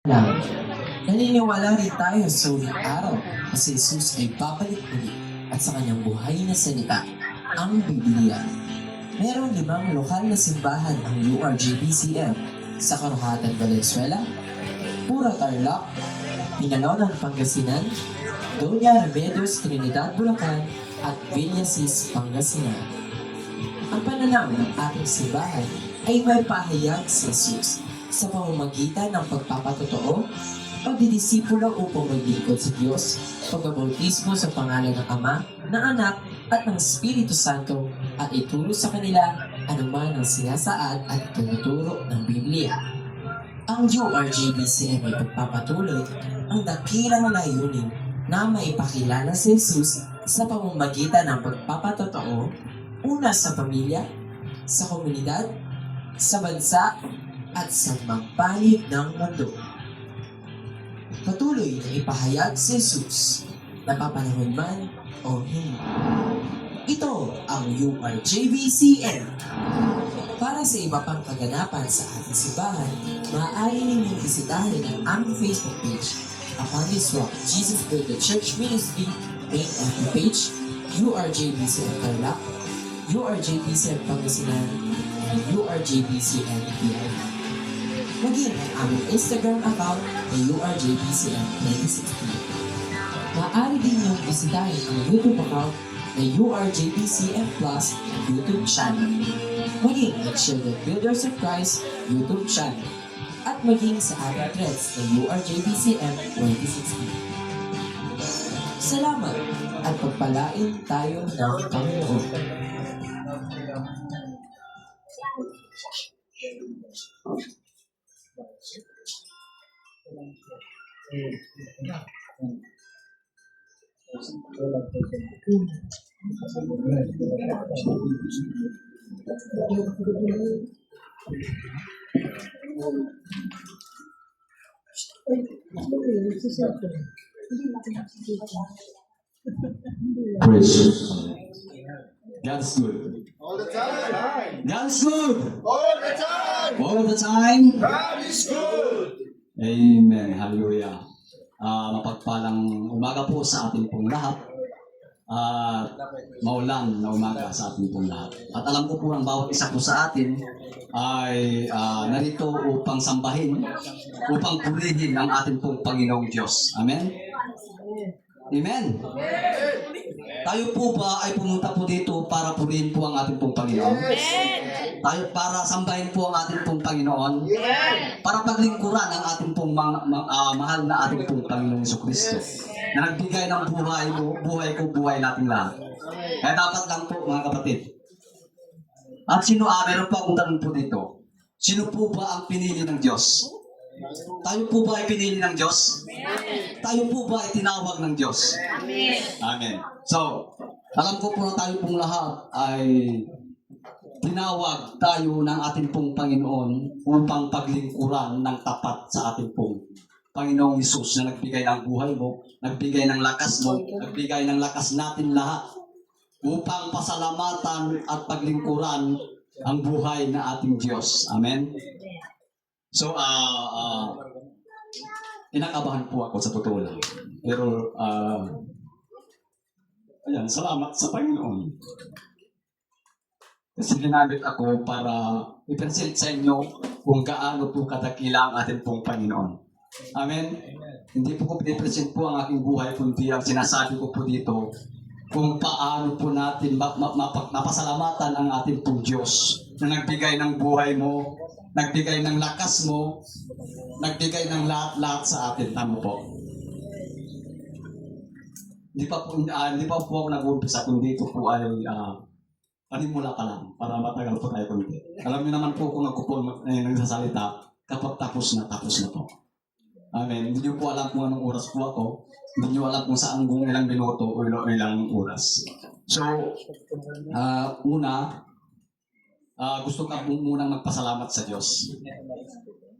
lang. Naniniwala rin tayo sa uling araw na si Jesus ay babalik ulit at sa kanyang buhay na salita, ang Biblia. Merong 5 lokal na simbahan ang URJBCM sa Karuhatan, Valenzuela, Pura Tarlac, Pinalonan, Pangasinan, Doña Remedios, Trinidad, Bulacan, at Villasis, Pangasinan. Ang pananaw ng ating simbahan ay may pahayag sa Jesus sa pamamagitan ng pagpapatotoo, pagdidisipulo upang maglingkod sa Diyos, pagbabautismo sa pangalan ng Ama, ng Anak, at ng Espiritu Santo, at ituro sa kanila anuman ang sinasaad at tinuturo ng Biblia. Ang URJBCM ay pagpapatuloy ang dakilang layunin na maipakilala si Jesus sa pamamagitan ng pagpapatotoo, una sa pamilya, sa komunidad, sa bansa, at sa magpanig ng mundo. Patuloy na ipahayag si Jesus, napapanahon man o hindi. Ito ang URJBCM. Para sa iba pang kaganapan sa ating simbahan, maaari ninyong bisitahin ang aming Facebook page, Upon This Rock, Jesus Built the Church Ministry, main FB page, URJBCM Tarlac, URJBCM Pangasinan, and URJBCM PID. Maging ang aming Instagram account na URJBCM 2016. Maaari din niyong bisitahin ang YouTube account na URJBCM Plus YouTube channel. Maging ang Children Builders of Christ YouTube channel. At maging sa aming threads na URJBCM 2016. Salamat at pagpalain tayo ng Panginoon. Praise. God's good. All the time. God's good. All the time. All the time. God is good. Amen. Hallelujah. Mapagpalang umaga po sa ating pong lahat. Maulan na umaga sa ating pong lahat. At alam ko po ang bawat isa po sa atin ay narito upang sambahin, upang purihin ang ating pong Panginoong Diyos. Amen? Amen? Tayo po ba ay pumunta po dito para purihin po ang ating pong Panginoon? Tayo para sambahin po ang ating pong Panginoon? Para paglingkuran ang ating pong mahal na ating pong Panginoong Jesucristo na nagbigay ng buhay ko, buhay nating lahat. Kaya dapat lang po mga kapatid. At meron po akong tanong po dito. Sino po ba ang pinili ng Diyos? Tayo po ba ay pinili ng Diyos? Tayo po ba ay tinawag ng Diyos? Amen. So, alam ko po na tayo pong lahat ay tinawag tayo ng ating pong Panginoon upang paglingkuran ng tapat sa ating pong Panginoong Hesus na nagbigay ng buhay mo, nagbigay ng lakas mo, nagbigay ng lakas natin lahat upang pasalamatan at paglingkuran ang buhay na ating Diyos. Amen? So, kinakabahan po ako sa totoo lang. Pero, ayan, salamat sa Panginoon. Kasi ginamit ako para i-present sa inyo kung gaano po kadakila ang ating pong Panginoon. Amen? Hindi po ko i-present po ang aking buhay, kundi ang sinasabi ko po dito kung paano po natin mapasalamatan ang ating pong Diyos na nagbigay ng buhay mo, nagbigay ng lakas mo, nagbigay ng lahat-lahat sa atin. Tama po. Hindi pa po ako nag-umpisa, kundi ito po ay panimula pa lang para matagal po tayo kundi. Alam niyo naman po kung ako po nagsasalita kapag tapos na po. Amen. Hindi niyo po alam kung anong oras po ako. Hindi niyo alam kung saan kung ilang minuto o ilang oras. So, gusto ko po munang magpasalamat sa Diyos.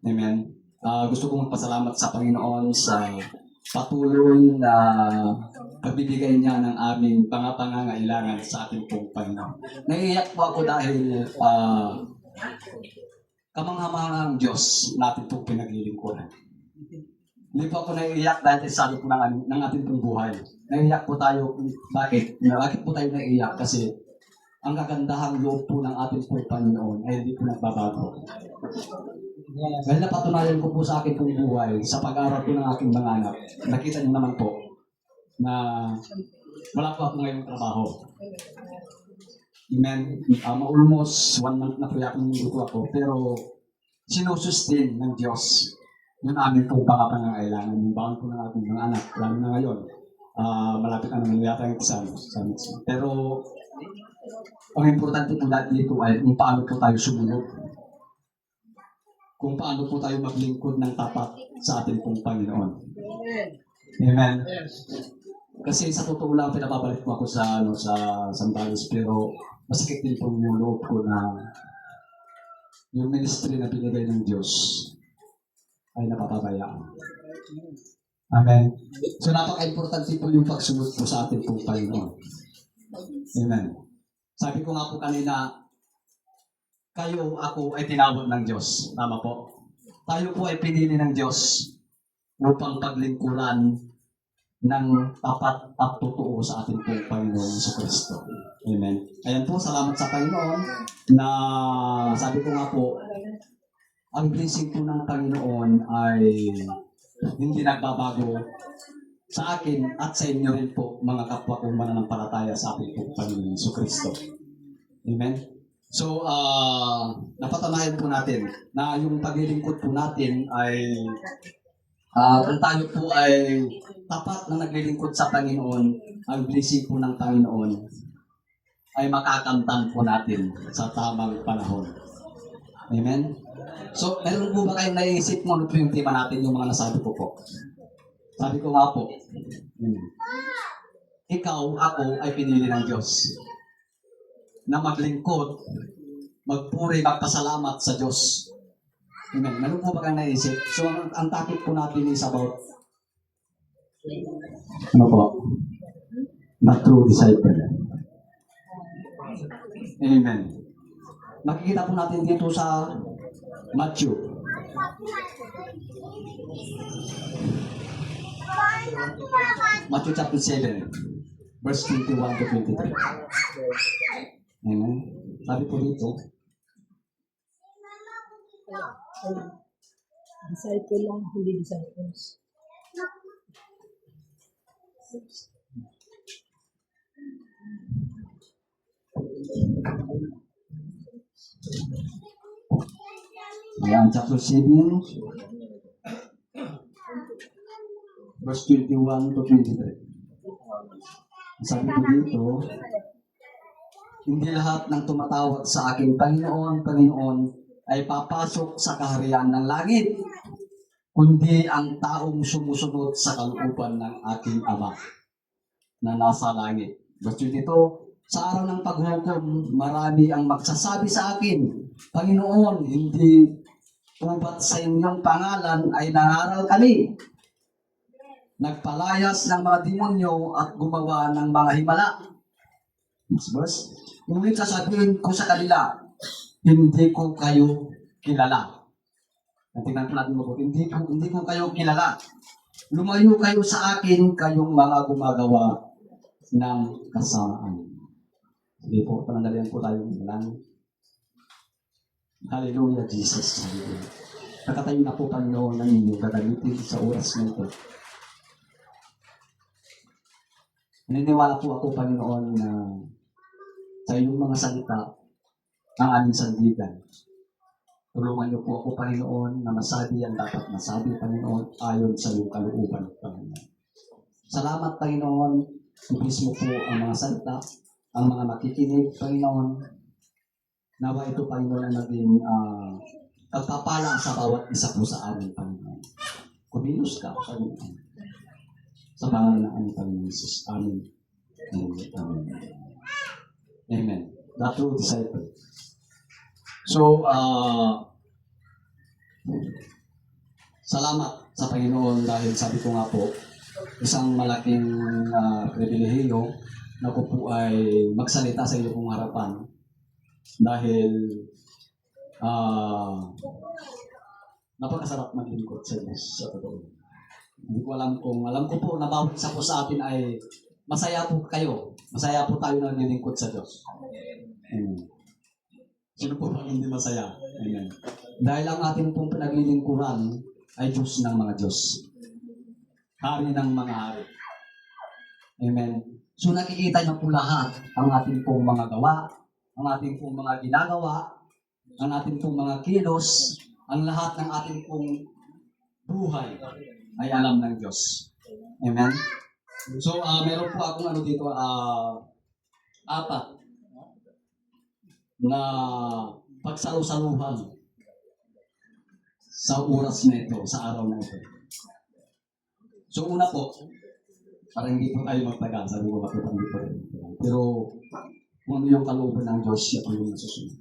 Amen. Gusto kong magpasalamat sa Panginoon sa patuloy na pagbibigay niya ng aming pangangailangan sa ating pong Panginoon. Naiiyak po ako dahil kamanghamangang Diyos natin pong pinaglilingkuran. Hindi po ako naiiyak dahil sa salo po ng ating pong buhay. Naiiyak po tayo. Bakit? Bakit po tayo naiiyak? Kasi ang kagandahang loob po ng ating pong Panginoon ay hindi po nagbabago. Dahil napatunayan ko po sa aking pong buhay, sa pag-aaral po ng aking mga anak, nakita niyo naman po na wala po ako ngayong trabaho. Amen. Almost 1 month na po yung grupo ako, pero sinusustain ng Diyos yung amin pong mga pangangailangan, yung baon po ng ating mga anak, lalo na ngayon. Malapit na naman yata yung exam. Pero ang importante po dito ay kung paano po tayo sumunod. Kung paano po tayo maglingkod ng tapat sa ating pong Panginoon. Amen. Kasi sa totoo lang, pinababalik ko ako sa Sambales, pero masakit din po yung loob ko na yung ministry na binigay ng Diyos ay napapabayaan. Amen. So napaka-importante po yung pagsunod po sa ating pong Panginoon. Amen. Sabi ko nga po kanina, kayo, ako ay tinawag ng Diyos. Tama po. Tayo po ay pinili ng Diyos upang paglingkuran ng tapat at totoo sa ating pong Panginoon sa Kristo. Amen. Ayan po, salamat sa Panginoon na sabi ko nga po, ang blessing po ng Panginoon ay hindi nagbabago sa akin at sa inyo rin po, mga kapwa kong mananampalataya sa ating pong Panginoon sa Kristo. Amen. So, napatunayan po natin na yung paglilingkod po natin ay kung tayo po ay tapat na naglilingkod sa Panginoon, ang blessing po ng Panginoon ay makakamtan po natin sa tamang panahon. Amen? So, meron po ba kayong naiisip mo ano po yung tema natin, yung mga nasabi ko po? Sabi ko nga po, ikaw, ako ay pinili ng Diyos na maglingkod, magpuri, magpasalamat sa Diyos. Amen. Meron po ba kang naisip? So, ang topic po natin is about ano po? The true disciple. Amen. Makikita po natin dito sa Matthew. Matthew chapter 7, verse 21 to 23. Amen. Sabi po dito, Disciple lang, hindi disciples. ayan, chapter 7, verse 21 to 23. Sabi po dito, hindi lahat ng tumatawag sa aking Panginoon, Panginoon, ay papasok sa kaharian ng langit, kundi ang taong sumusunod sa kalooban ng aking Ama na nasa langit. Verse 22, sa araw ng paghukom, marami ang magsasabi sa akin, Panginoon, hindi ubat sa inyong pangalan ay nangaral kami. Nagpalayas ng mga demonyo at gumawa ng mga himala. Next verse. Ngunit sasabihin ko sa kanila, hindi ko kayo kilala. Tingnan po natin mabuti. Hindi ko kayo kilala. Lumayo kayo sa akin, kayong mga gumagawa ng kasamaan. Sige po, panandalian po tayo ng ilan. Hallelujah, Jesus. Hallelujah. Nakatayo na po Panginoon ng inyong gagamitin sa oras na ito. Naniniwala po ako, Panginoon, na sa iyong mga salita, ang aming sandigan. Tulungan niyo po ako, Panginoon, na masabi ang dapat masabi, Panginoon, ayon sa iyong kalooban, Panginoon. Salamat, Panginoon. Ibigis mo po ang mga salita, ang mga makikinig, Panginoon. Nawa ito, Panginoon, na naging pagpapala sa bawat isa po sa amin, Panginoon. Kumilos ka, Panginoon. Sa pangalan ng aming Panginoon Jesus. Amen. Amen. Amen. The true disciple. So, salamat sa Panginoon dahil sabi ko nga po, isang malaking pribilehiyo na ko po ay magsalita sa iyo pong harapan dahil Napakasarap maglingkod sa Diyos sa totoo. Hindi ko alam ko po na bawat isa po sa atin ay masaya po kayo. Masaya po tayo na naglilingkod sa Diyos. Amen. Sino po bang hindi masaya? Amen. Dahil ang ating pong pinaglilingkuran ay Diyos ng mga Diyos. Hari ng mga hari. Amen. So nakikita niyo po lahat ang ating pong mga gawa, ang ating pong mga ginagawa, ang ating pong mga kilos, ang lahat ng ating pong buhay ay alam ng Diyos. Amen. So meron po akong ano dito, apat na pagsalu-saluhan sa oras na ito, sa araw na ito. So una po, para hindi po tayo magtagal, sabi ko bakit hindi po rin. Pero kung ano yung kalooban ng Diyos, siya po yung nasusunod.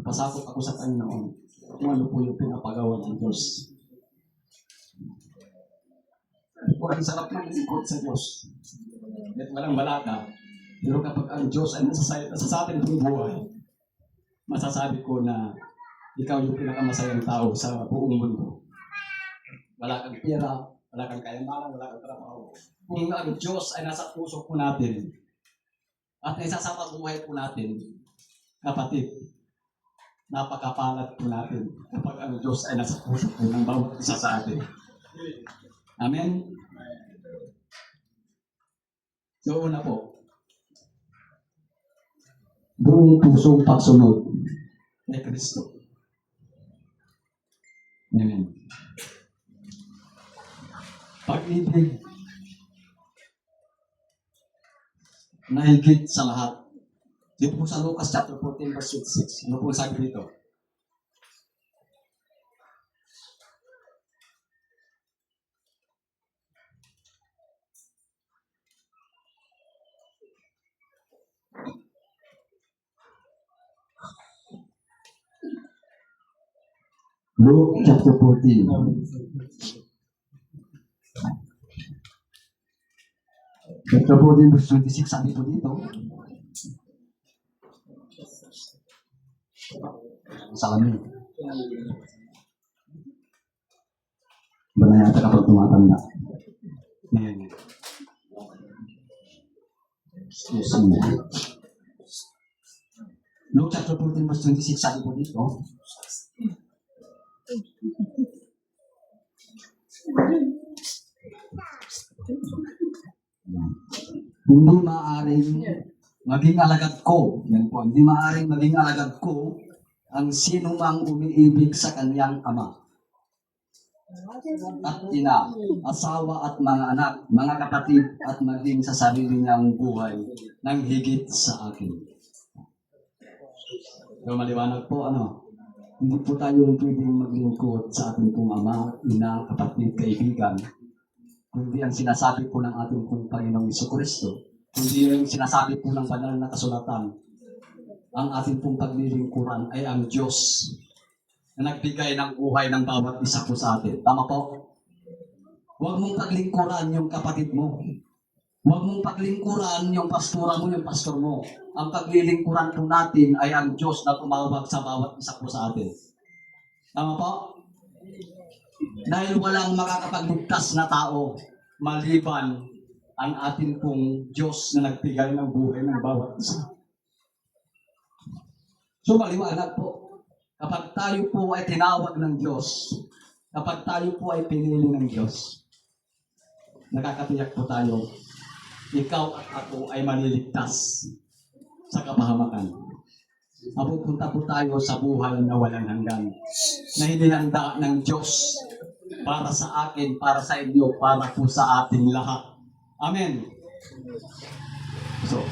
Pasakot ako sa Panginoon kung ano po yung pinapagawa ng Diyos. Po, ang sarap ng lingkod sa Diyos. At walang balaka. Pero kapag ang Diyos ay nasa sa ating buhay, masasabi ko na ikaw yung pinakamasayang tao sa buong mundo. Wala kang pera, wala kang kayamanan, wala kang trabaho. Kung ang Diyos ay nasa puso po natin at naisasama buhay po natin, kapatid, napakapalad po natin kapag ang Diyos ay nasa puso po ng bawat isa sa atin. Amen? So una po, buong pusong pagsunod kay Kristo. Amen. Pag-ibig na higit sa lahat. Dito po sa Lucas chapter 14 verse 6. Ano po sabi dito? Luke chapter 14. Chapter 14 verse 26, sabi po dito. Salamin. Ba na yata kapag tumatanda? Ayan. Excuse me. Luke chapter 14 verse 26, sabi po dito. Hindi maaaring maging alagad ko. Yan po. Hindi maaaring maging alagad ko ang sino mang umiibig sa kanyang ama at ina, asawa at mga anak, mga kapatid at maging sa sarili niyang buhay ng higit sa akin. Pero maliwanag po, hindi po tayo pwedeng maglingkod sa ating pong ama, ina, kapatid, kaibigan, kundi ang sinasabi po ng ating pong Panginoong Jesucristo, kundi yung sinasabi po ng banal na kasulatan, ang ating pong paglilingkuran ay ang Diyos na nagbigay ng buhay ng bawat isa po sa atin. Tama po? Huwag mong paglingkuran yung kapatid mo. Huwag mong paglingkuran yung pastora mo, yung pastor mo. Ang paglilingkuran po natin ay ang Diyos na tumawag sa bawat isa po sa atin. Tama po? Dahil walang makakapagligtas na tao maliban ang ating pong Diyos na nagbigay ng buhay ng bawat isa. So maliwanag po, kapag tayo po ay tinawag ng Diyos, kapag tayo po ay pinili ng Diyos, nakakatiyak po tayo, ikaw at ako ay maliligtas sa kapahamakan. Mapupunta po tayo sa buhay na walang hanggan, na hinihanda ng Diyos para sa akin, para sa inyo, para po sa ating lahat. Amen. So,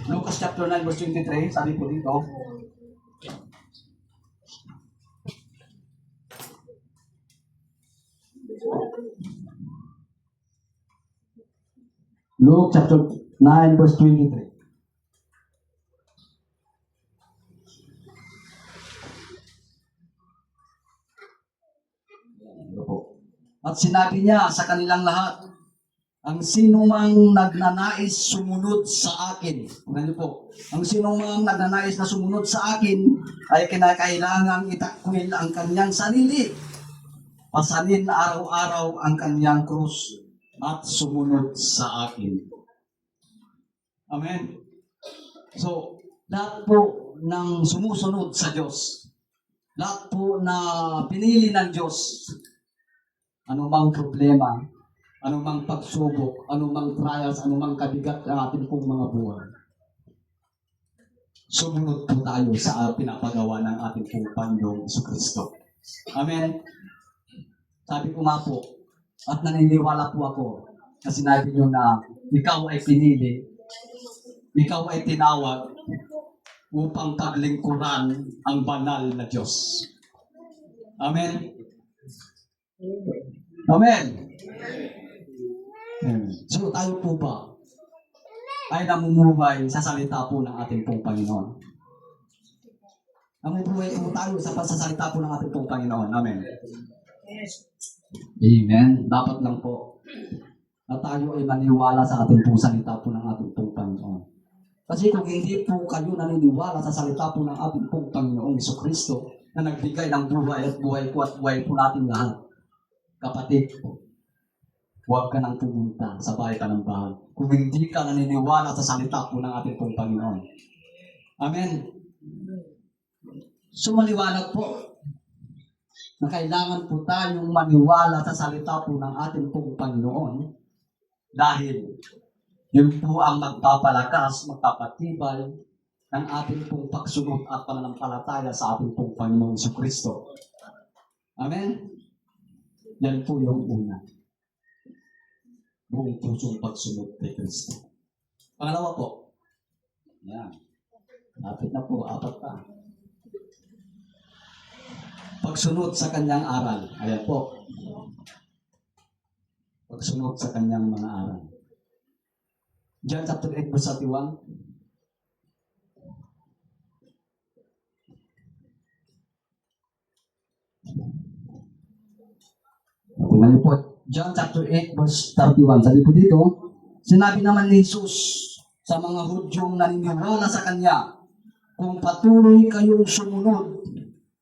Lucas chapter 9 verse 23, sabi po dito, Luke chapter 9 verse 23. At sinabi niya sa kanilang lahat, ang sino mang nagnanais sumunod sa akin, ano po, ang sino mang nagnanais na sumunod sa akin ay kinakailangang itakwil ang kanyang sarili, pasanin araw-araw ang kanyang krus at sumunod sa akin. Amen. So, lahat po ng sumusunod sa Diyos, lahat po na pinili ng Diyos, anumang problema, anumang pagsubok, anumang trials, anumang kabigat ng ating pong mga buhay, sumunod po tayo sa pinapagawa ng ating pong Panginoong Jesucristo. Amen. Sabi ko nga po, at naniniwala po ako na sinabi niyo na ikaw ay pinili, ikaw ay tinawag upang paglingkuran ang banal na Diyos. Amen. Amen. So tayo po ba ay namumuhay sa salita po ng ating pong Panginoon? Namumuhay po tayo sa pagsasalita po ng ating pong Panginoon. Amen. Amen. Dapat lang po na tayo ay maniwala sa ating pong salita po ng ating pong Panginoon. Kasi kung hindi po kayo naniniwala sa salita po ng ating pong Panginoong Jesucristo na nagbigay ng buhay at buhay ko at buhay po natin lahat, kapatid, huwag ka nang pumunta sa bahay ka ng bahay kung hindi ka naniniwala sa salita po ng ating pong Panginoon. Amen. So maliwanag po na kailangan po tayong maniwala sa salita po ng ating pong Panginoon dahil yun po ang magpapalakas, magpapatibay ng ating pong pagsunod at pananampalataya sa ating pong Panginoong Jesucristo. Amen? Yan po yung una. Buong pusong pagsunod kay Kristo. Pangalawa po. Yan. Lapit na po, 4 pa. Pagsunod sa kanyang aral. Ayan po. Pagsunod sa kanyang mga aral. John chapter 8 verse 31. Tingnan niyo po. John chapter 8 verse 31. Sabi po dito, sinabi naman ni Jesus sa mga Hudyong naniniwala sa Kanya, kung patuloy kayong sumunod,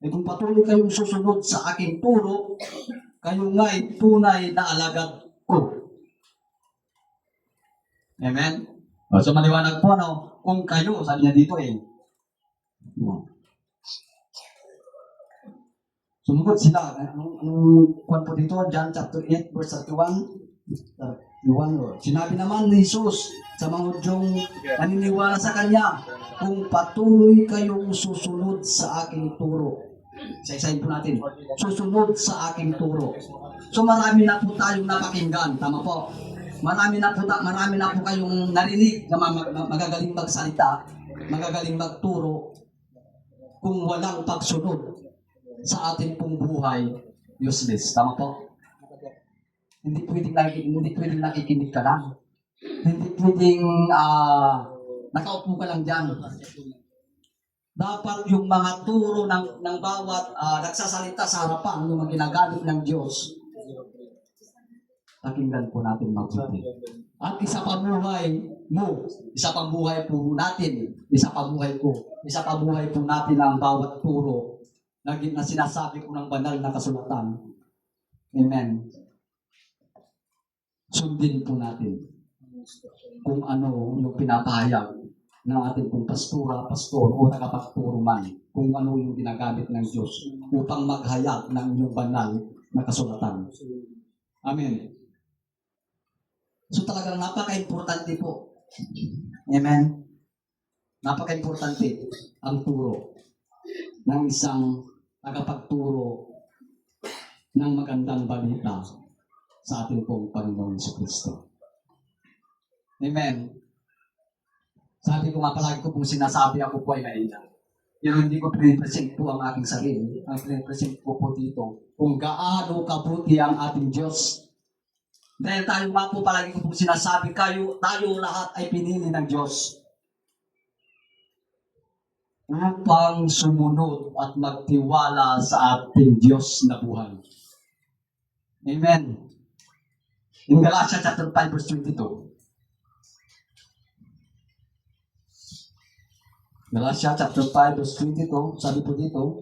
kung patuloy kayong susunod sa aking turo, kayo nga'y tunay na alagad ko. Amen? So maliwanag po, no? Kung kayo, sabi niya dito eh. Sumunod sila. Anong kuwan po dito? John chapter 8, verse 31. 31. Sinabi naman ni Jesus sa mga Hudyong naniniwala sa Kanya, kung patuloy kayong susunod sa aking turo. Isa-isahin po natin. Susunod sa aking turo. So marami na po tayong napakinggan. Tama po. Marami na po kayong narinig na magagaling magsalita, magagaling magturo, kung walang pagsunod sa ating pong buhay, useless. Tama po? Hindi pwedeng nakikinig ka lang. Hindi pwedeng nakaupo ka lang dyan. Dapat yung mga turo ng bawat nagsasalita sa harapan, yung mga ginagamit ng Diyos, pakinggan po natin mabuti. At isa pa buhay mo, isa pa buhay po natin, isa pa buhay po natin ang bawat turo na sinasabi ko ng banal na kasulatan. Amen. Sundin po natin kung ano yung pinapahayag ng ating pong pastor o tagapagturo man, kung ano yung ginagamit ng Diyos upang maghayag ng inyong banal na kasulatan. Amen. So talagang napaka-importante po. Amen? Napaka-importante ang turo ng isang tagapagturo ng magandang balita sa ating pong Panginoon Jesucristo. Amen? Sabi ko nga palagi ko pong sinasabi ako po ay maingat. Pero hindi ko pinipresent po ang aking sarili. Ang pinipresent ko po dito kung gaano kabuti ang ating Diyos. Dahil tayo nga po palagi ko po sinasabi, tayo lahat ay pinili ng Diyos upang sumunod at magtiwala sa ating Diyos na buhay. Amen. In Galatia chapter 5 verse 22. Galatia chapter 5 verse 22, sabi po dito,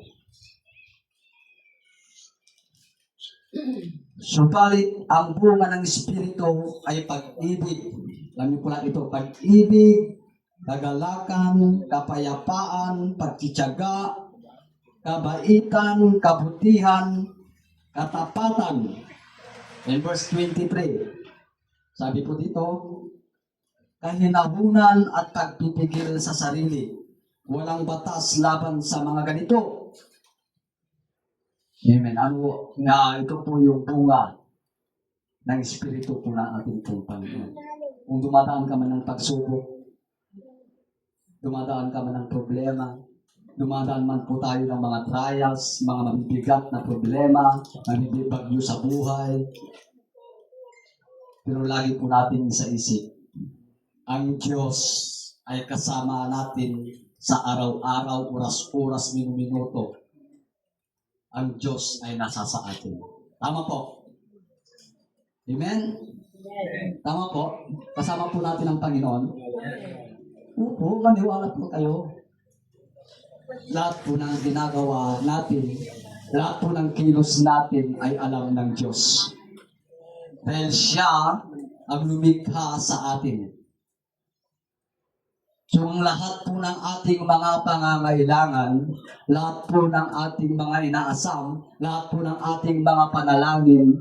subalit ang bunga ng Espiritu ay pag-ibig. Alam niyo po lang ito, pag-ibig, kagalakan, kapayapaan, pagtitiyaga, kabaitan, kabutihan, katapatan. In verse 23, sabi po dito, kahinahunan at pagpipigil sa sarili. Walang batas laban sa mga ganito. Amen. Ano nga ito po yung bunga ng Espiritu po ng ating pong Panginoon. Kung dumadaan ka man ng pagsubok, dumadaan ka man ng problema, dumadaan man po tayo ng mga trials, mga mabibigat na problema, mabibigyo sa buhay. Pero lagi po natin sa isip, ang Diyos ay kasama natin sa araw-araw, oras-oras, minuto. Ang Diyos ay nasa sa atin. Tama po. Amen? Tama po. Kasama po natin ang Panginoon. Opo, maniwala po kayo. Lahat po ng ginagawa natin, lahat po ng kilos natin ay alam ng Diyos. Dahil siya ang lumikha sa atin. So, ang lahat po ng ating mga pangangailangan, lahat po ng ating mga inaasam, lahat po ng ating mga panalangin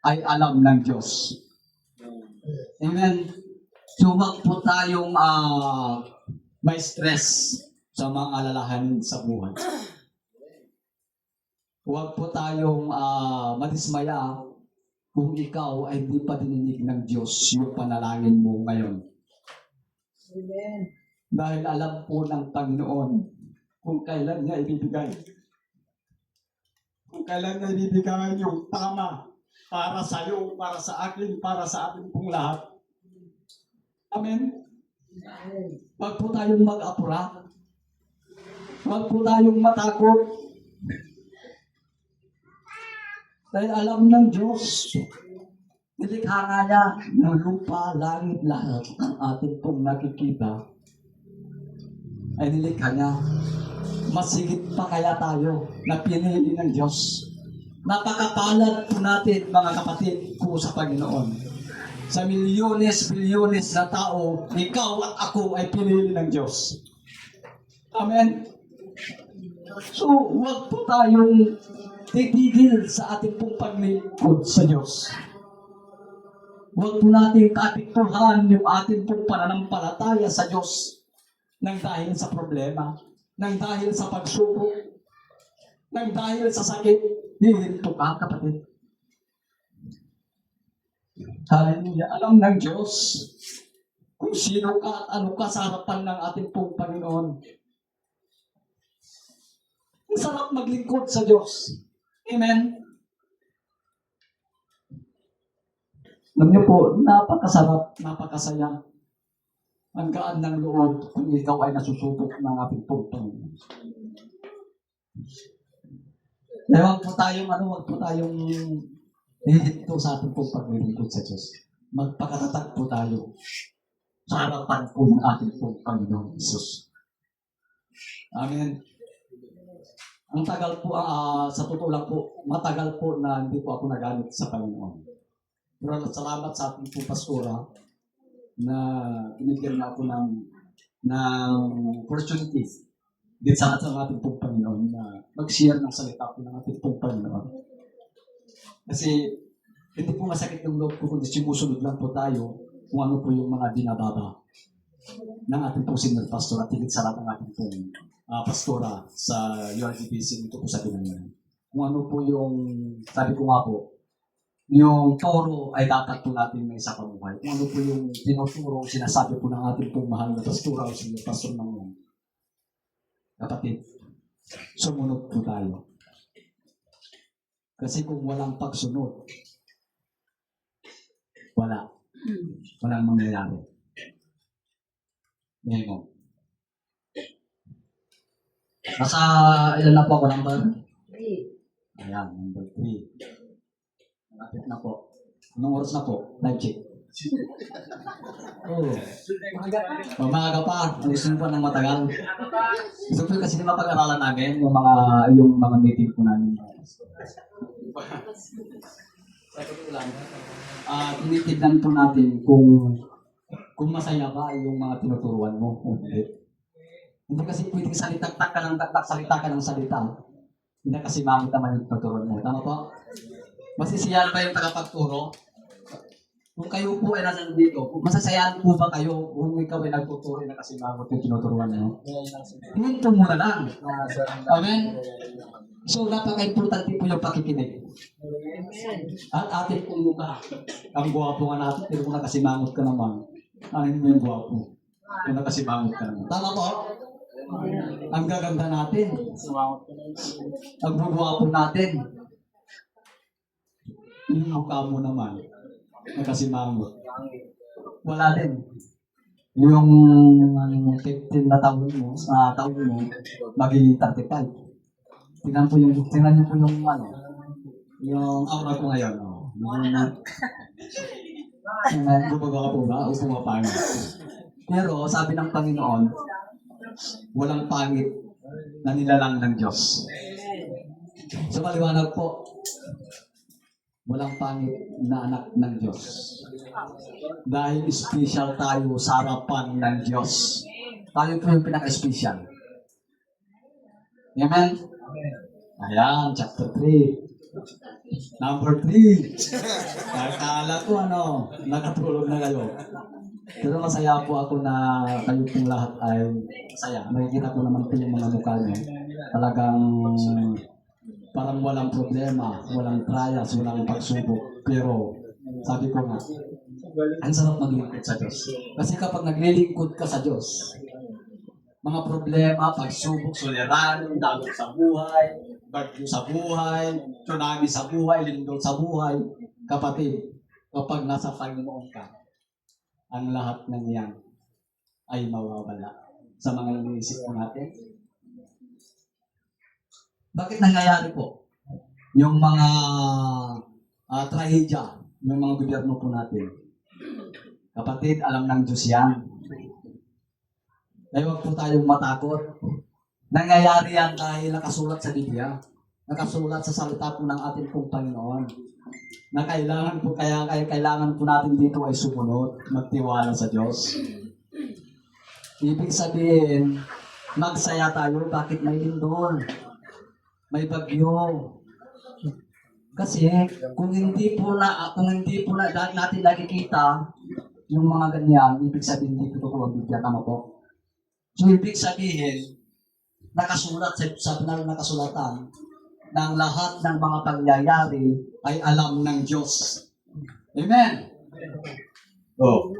ay alam ng Diyos. Amen. So, huwag po tayong may stress sa mga alalahanin sa buhay. Huwag po tayong madismaya kung ikaw ay hindi pa dininig ng Diyos yung panalangin mo ngayon. Amen. Dahil alam po ng Panginoon kung kailan niya ibibigay. Kung kailan niya ibibigay yung tama para sa iyo, para sa akin, para sa ating pong lahat. Amen? Huwag po tayong mag-apura. Huwag po tayong matakot. Dahil alam ng Diyos, nilikha nga niya ng lupa, langit, lahat ang ating pong nakikita ay nilikha niya. Masigit pa kaya tayo na pinili ng Diyos. Napakapalad po natin, mga kapatid ko sa Panginoon. Sa milyones-bilyones na tao, ikaw at ako ay pinili ng Diyos. Amen? So, huwag po tayong titigil sa ating pong paglingkod sa Diyos. Huwag po natin kaapektuhan yung ating pong pananampalataya sa Diyos nang dahil sa problema, nang dahil sa pagsubok, nang dahil sa sakit. Hihinto ka, kapatid. Hallelujah. Alam ng Diyos kung sino ka at ano ka sa harapan ng ating pong Panginoon. Ang sarap maglingkod sa Diyos. Amen? Alam niyo po, napakasarap, napakasaya. Ang gaan ng loob kung ikaw ay nasusubok ng ating pong Panginoon. Huwag po tayong hihinto sa ating pong paglilingkod sa Diyos. Magpakatatag po tayo sa harapan po ng ating pong Panginoon Jesus. Amen. Ang tagal po, sa totoo lang po, matagal po na hindi po ako nagamit sa Panginoon. Pero salamat sa ating po pastora na binigyan na ako ng opportunities dito sa ating pong Panginoon na mag-share ng salita po ng ating pong Panginoon. Kasi hindi po masakit yung loob ko kundi sumusunod lang po tayo kung ano po yung mga dinababa ng ating pong senior pastor at higit sa lahat ng ating pong pastora sa URGBC dito po sa Pinangalan. Kung ano po yung, sabi ko nga po, yung toro ay dapat po natin may isa pabuhay. Kung ano po yung tinuturo, sinasabi po ng ating pong mahal na pastora o senior pastor ng mga kapatid, sumunod po tayo. Kasi kung walang pagsunod, walang mangyayari. Ngayon. Nasa ilan na po ako, number? Ayan, number 3. Malapit na po. Anong oras na po? Live check. Oh. Umaga pa. Gusto nyo pa ng matagal. Gusto ko kasi mapag-aralan namin yung mga meeting po namin. Tinitignan po natin kung masaya ba yung mga tinuturuan mo o hindi. Hindi kasi pwedeng salita ka ng salita. Hindi kasi mangit naman yung tinuturuan mo. Tama po? Masisiyahan ba yung tagapagturo? Kung kayo po ay nasa dito, masasayahan po ba kayo kung ikaw ay nagtuturo na kasi mangit yung tinuturuan mo? Tingin po muna lang. Amen? So, napaka-importante po yung pakikinig. At atin pong mukha. Ang gwapo nga natin, pero kung nakasimangot ka naman, ano mo yung gwapo? Kung nakasimangot ka naman. Tama po? Ang gaganda natin. Ang gwapo natin. Yung mukha mo naman, nakasimangot. Wala din. Yung 15 na taon mo, magiging 35. Tingnan niyo po yung aura ko ngayon. Gumagawa po ba o pumapangit? Pero sabi ng Panginoon, walang pangit na nilalang ng Diyos. So maliwanag po, walang pangit na anak ng Diyos. Dahil special tayo sa harapan ng Diyos. Tayo po yung pinaka-special. Amen? Ayan, chapter 3. Number 3. Akala ko nakatulog na kayo. Pero masaya po ako na kayo pong lahat ay masaya. Nakikita ko naman po yung mga mukha nyo. Talagang parang walang problema, walang trials, walang pagsubok. Pero sabi ko nga, ang sarap maglingkod sa Diyos. Kasi kapag naglilingkod ka sa Diyos, mga problema, pagsubok, suliranin, dagok sa buhay, bagyo sa buhay, tsunami sa buhay, lindol sa buhay. Kapatid, kapag nasa Panginoon ka, ang lahat ng yan ay mawawala sa mga iniisip mo natin. Bakit nangyayari po? Yung mga trahedya, yung mga gobyerno po natin. Kapatid, alam ng Diyos yan. Kaya huwag po tayong matakot. Nangyayari yan dahil nakasulat sa Biblia. Nakasulat sa salita po ng ating pong Panginoon. Na kailangan po natin dito ay sumunod, magtiwala sa Diyos. Ibig sabihin, magsaya tayo. Bakit may lindol? May bagyo. Kasi kung hindi po natin nakikita yung mga ganyan, ibig sabihin hindi po ito ang Biblia. Tama po? So, ibig sabihin, nakasulat sa banal na kasulatan ng lahat ng mga pangyayari ay alam ng Diyos. Amen? Oh.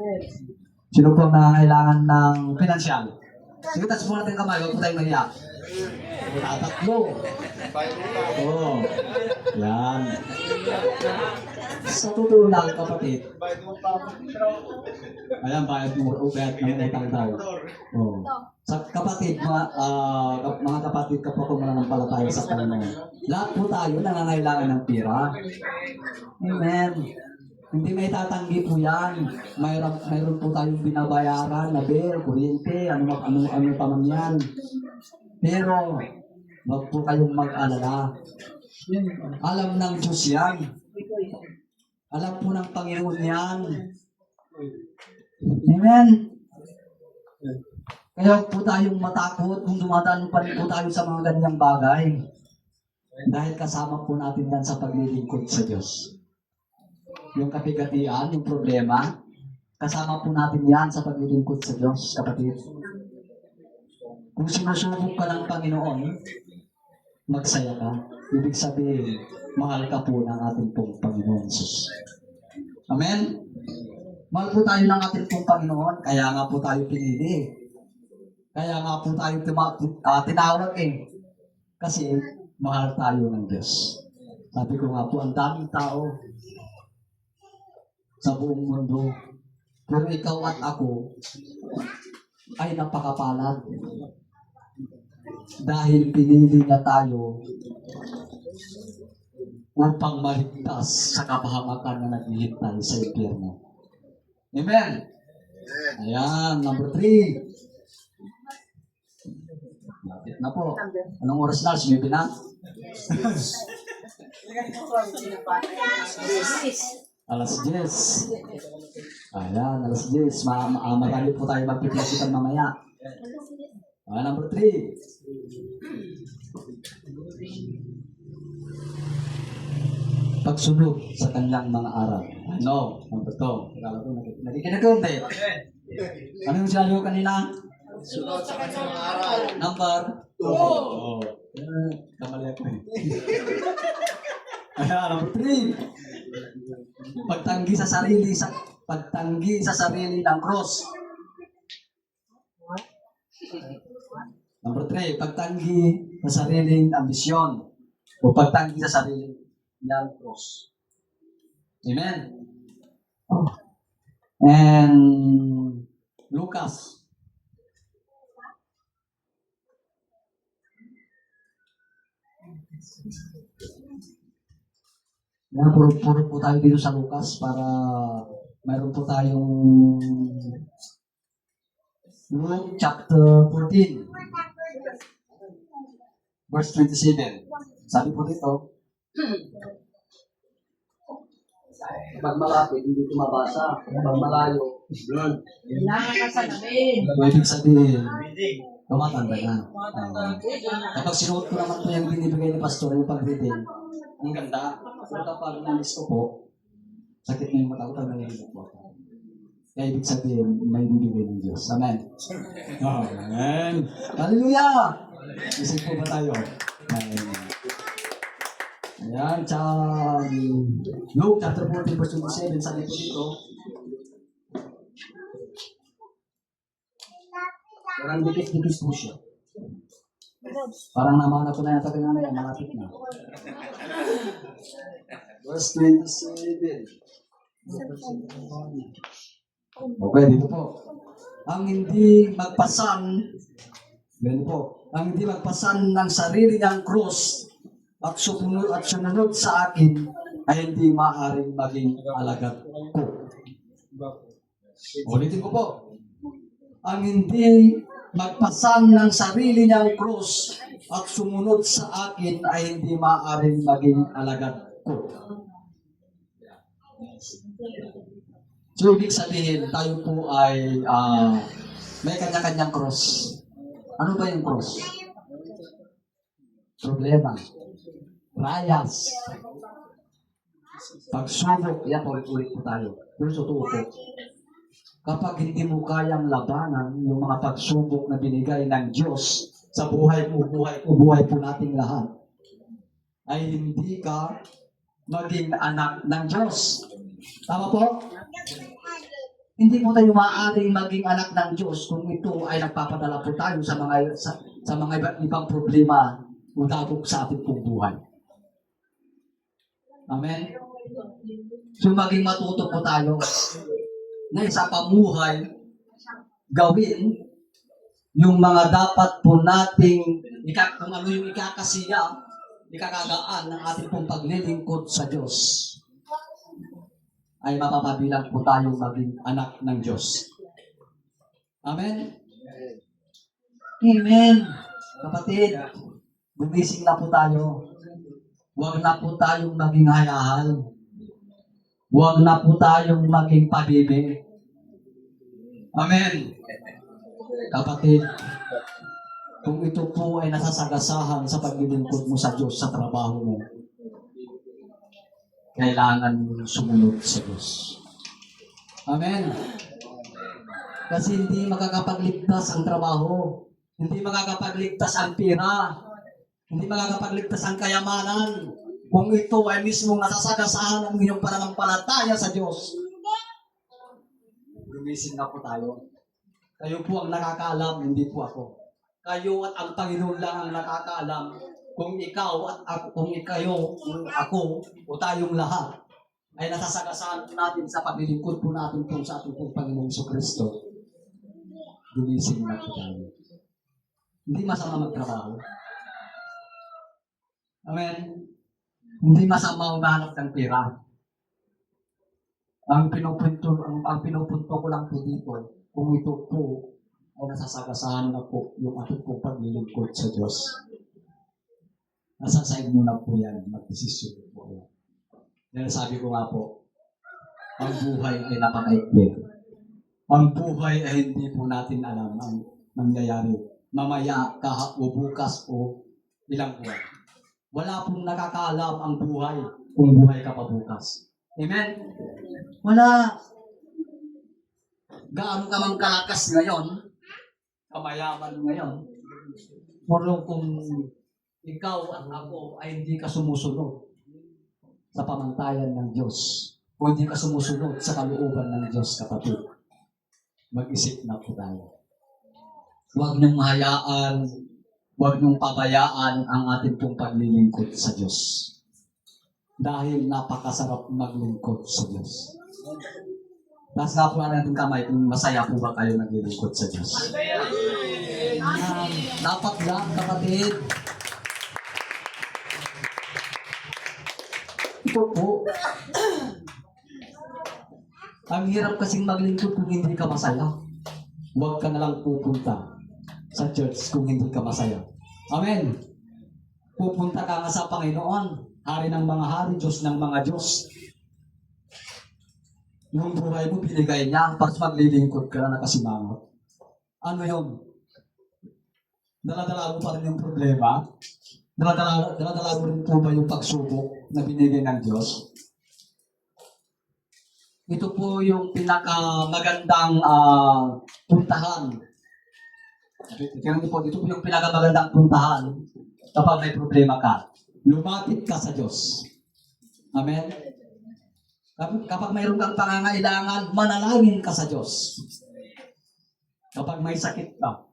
Sino po nangangailangan ng pinansyal? Sige, tas po natin kamay, huwag po tayong mahiya. Tatatlo. Oh. Yan. Sa totoo lang, kapatid. Ayan, bayad mo. Bayad ng utang tayo. Oh. Sa kapatid, mga kapatid, kapag mananampalataya sa Panginoon, lahat po tayo nangangailangan ng pira. Amen. Hindi may tatanggi po yan. Mayroon po tayong binabayaran na bill, kuryente, ano pa man yan. Pero, wag po kayong mag-alala. Alam ng Diyos yan. Alam po ng Panginoon yan. Amen. Kaya wag po tayong matakot kung dumadaan pa rin po tayo sa mga ganyang bagay. Dahil kasama po natin yan sa paglilingkod sa Diyos. Yung kapigatian, yung problema, kasama po natin yan sa paglilingkod sa Diyos, kapatid. Kung sinusubok ka ng Panginoon, magsaya ka. Ibig sabihin, mahal ka po ng ating pong Panginoon Jesus. Amen? Mahal po tayo ng ating pong Panginoon, kaya nga po tayo pinili. Kaya nga po tayo tinawag eh. Kasi mahal tayo ng Diyos. Sabi ko nga po, ang daming tao sa buong mundo. Pero ikaw at ako ay napakapalad. Dahil pinili niya tayo upang maligtas sa kapahamakan na naghihintay sa impyerno. Amen? Ayan, number 3. Lapit na po. Anong oras na? Sumipin na? Alas 10. Ayan, alas 10. Marami po tayo magpiplasitan mamaya. Number 3. Pagsunod sa kanilang mga aral. Ano? Number 2. Akala ko nakikinig ko, hindi. Ano yung sinabi ko kanina? Sunod sa kanyang mga aral. Number 2. Oh. Kamali ako eh. Ayan, number 3. Pagtanggi sa sarili ng cross. Number 3, pagtanggi sa sariling ambisyon o pagtanggi sa sariling ng cross. Amen. And Lucas. Yan, puro po tayo dito sa Lucas para mayroon po tayong Luke chapter 14 verse 27. Sabi po dito, pag malapit, hindi ko mabasa. Pag malayo, Kailangan ka sa lamin. ibig sabihin, tumatanda na. Kapag sinuot ko naman po yung binibigay ni Pastor, yung pag-reading, ang ganda. Pero kapag nalis ko po, sakit na yung mata ko, pag nalilip po. Kaya ibig sabihin, may bibigay ng Diyos. Amen. Amen. Hallelujah! Isip po ba tayo? Amen. Ayan, Luke chapter 14 verse 27, sabi po dito, parang dikit-dikit po siya. Parang naman ako na yata kaya na malapit na. Verse 27. Okay, dito po. Ang hindi magpasan ng sarili niyang krus at sumunod sa akin ay hindi maaaring maging alagad ko. Ulitin ko po. Ang hindi magpasan ng sarili niyang krus at sumunod sa akin ay hindi maaaring maging alagad ko. So, ibig sabihin, tayo po ay may kanya-kanyang cross. Ano ba yung cross? Problema. Trials. Pagsubok. Yan po, ulit po tayo. Pero totoo po. Kapag hindi mo kayang labanan yung mga pagsubok na binigay ng Diyos sa buhay mo, buhay po nating lahat, ay hindi ka maging anak ng Diyos. Tama po? Hindi po tayo maaaring maging anak ng Diyos kung ito ay nagpapadala po tayo sa mga ibang problema o dagok sa ating pong buhay. Amen? So maging matuto po tayo na sa pamuhay gawin yung mga dapat po nating kung ano yung ikakagaan ng ating pong paglilingkod sa Diyos, ay mapapabilang po tayong maging anak ng Diyos. Amen? Amen. Kapatid, gumising na po tayo. Huwag na po tayong maging hayahal. Huwag na po tayong maging pabibi. Amen. Kapatid, kung ito po ay nasasagasahan sa paglilingkod mo sa Diyos sa trabaho mo, kailangan mo sumunod sa Diyos. Amen. Kasi hindi makakapagligtas ang trabaho. Hindi makakapagligtas ang pera. Hindi makakapagligtas ang kayamanan. Kung ito ay mismo nasasagasahan ang inyong pananampalataya sa Diyos. Gumising na po tayo. Kayo po ang nakakaalam, hindi po ako. Kayo at ang Panginoon lang ang nakakaalam kung ikaw at ako, kung ako, o tayong lahat, ay nasasagasahan natin sa paglilingkod po natin po sa ating pong Panginoong Kristo. Gumising na po tayo. Hindi masama magtrabaho. Amen. Hindi masama humanap ng pera. Ang pinupunto ko lang po dito, kung ito po ay nasasagasaan na po yung ating pong paglilingkod sa Diyos. Nasa side mo na po yan, magdesisyon po yan. Dahil sabi ko nga po, ang buhay ay napakaikli. Ang buhay ay hindi po natin alam ang nangyayari. Mamaya, o bukas o ilang buwan. Wala pong nakakaalam ang buhay kung buhay ka pa bukas. Amen? Wala. Gaano ka mang kalakas ngayon, kamayaman ngayon, pero kung ikaw at ako ay hindi ka sumusunod sa pamantayan ng Diyos, o hindi ka sumusunod sa kalooban ng Diyos, kapatid, mag-isip na po tayo. Huwag niyong hayaan, huwag niyong pabayaan ang ating pong paglilingkod sa Diyos. Dahil napakasarap maglingkod sa Diyos. Taas nga po natin kamay kung masaya po ba kayo naglilingkod sa Diyos. Dapat lang, kapatid. Ito po. Ang hirap kasing maglingkod kung hindi ka masaya. Huwag ka na lang pupunta sa church kung hindi ka masaya. Amen. Pupunta ka nga sa Panginoon. Hari ng mga hari, Diyos ng mga Diyos. Yung buhay mo, binigay niya para maglilingkod ka na nakasimangot. Ano yun? Dala-dala mo pa rin yung problema? Dala-dala mo rin po ba yung pagsubok na binigay ng Diyos? Ito po yung pinakamagandang puntahan. Ito po yung pinakamagandang puntahan kapag may problema ka. Lumapit ka sa Diyos. Amen? Kapag mayroon kang pangangailangan, manalangin ka sa Diyos. Kapag may sakit ka,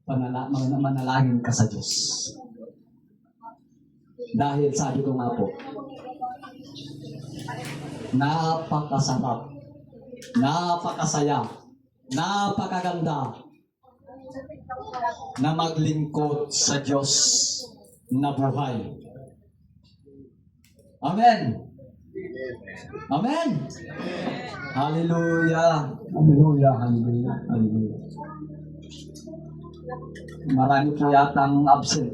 manalangin ka sa Diyos. Dahil sabi ko nga po, napakasarap, napakasaya, napakaganda na maglingkod sa Diyos na buhay. Amen. Amen. Hallelujah. Hallelujah. Hallelujah. Hallelujah. Marami po yatang absent.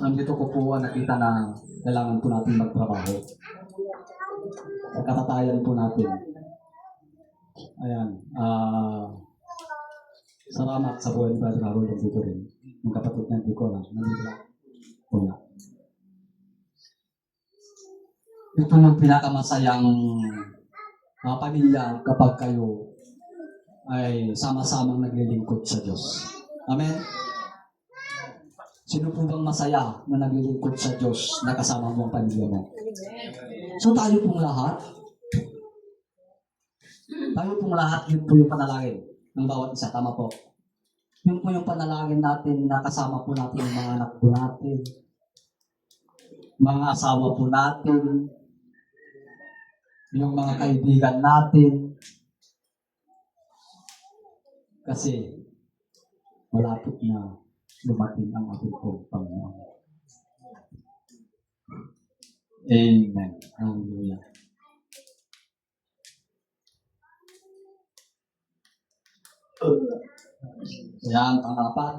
Nandito ko po nakita na kailangan po natin magtrabaho. Pagkatatayan po natin. Ayan. Salamat sa buhay ni Brother Harold dito rin. Yung kapatid niya, hindi ko lang. Nandito lang. Wala. Ito yung pinakamasayang pamilya kapag kayo ay sama-samang naglilingkod sa Diyos. Amen? Sino po bang masaya na naglilingkod sa Diyos na kasama mo ang pamilya mo? So tayo pong lahat, yun po yung panalangin ng bawat isa. Tama po. Yun po yung panalangin natin na kasama po natin yung mga anak po natin, mga asawa po natin, yung mga kaibigan natin. Kasi malapit na dumating ang ating pong Panginoon. Amen. Hallelujah. Yan, pang-apat.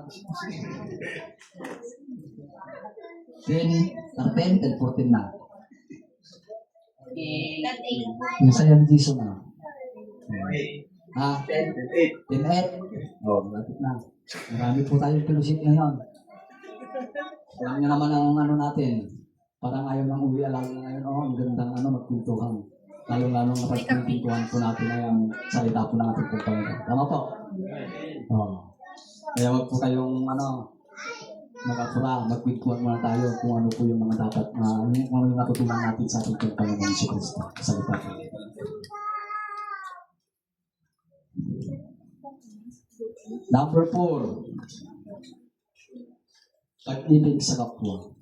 10, 14 na. Yung sayo ni Jesus na. Ha? 10-8. Oh, malapit na. Marami po tayong fellowship ngayon. Alam niyo naman ang ano natin. Parang ayaw nang uwi, alam na ngayon, ang gandang magpintuhan. Lalo-lalo na pagpintuhan po natin ay ang salita po ng ating Panginoon. Tama po? Oh. Kaya wag po kayong magapura, magpintuhan muna tayo kung ano po yung mga dapat, yung natutunan natin sa ating Panginoon si Kristo. Salita po. Number 4. Pag-ibig sa kapwa.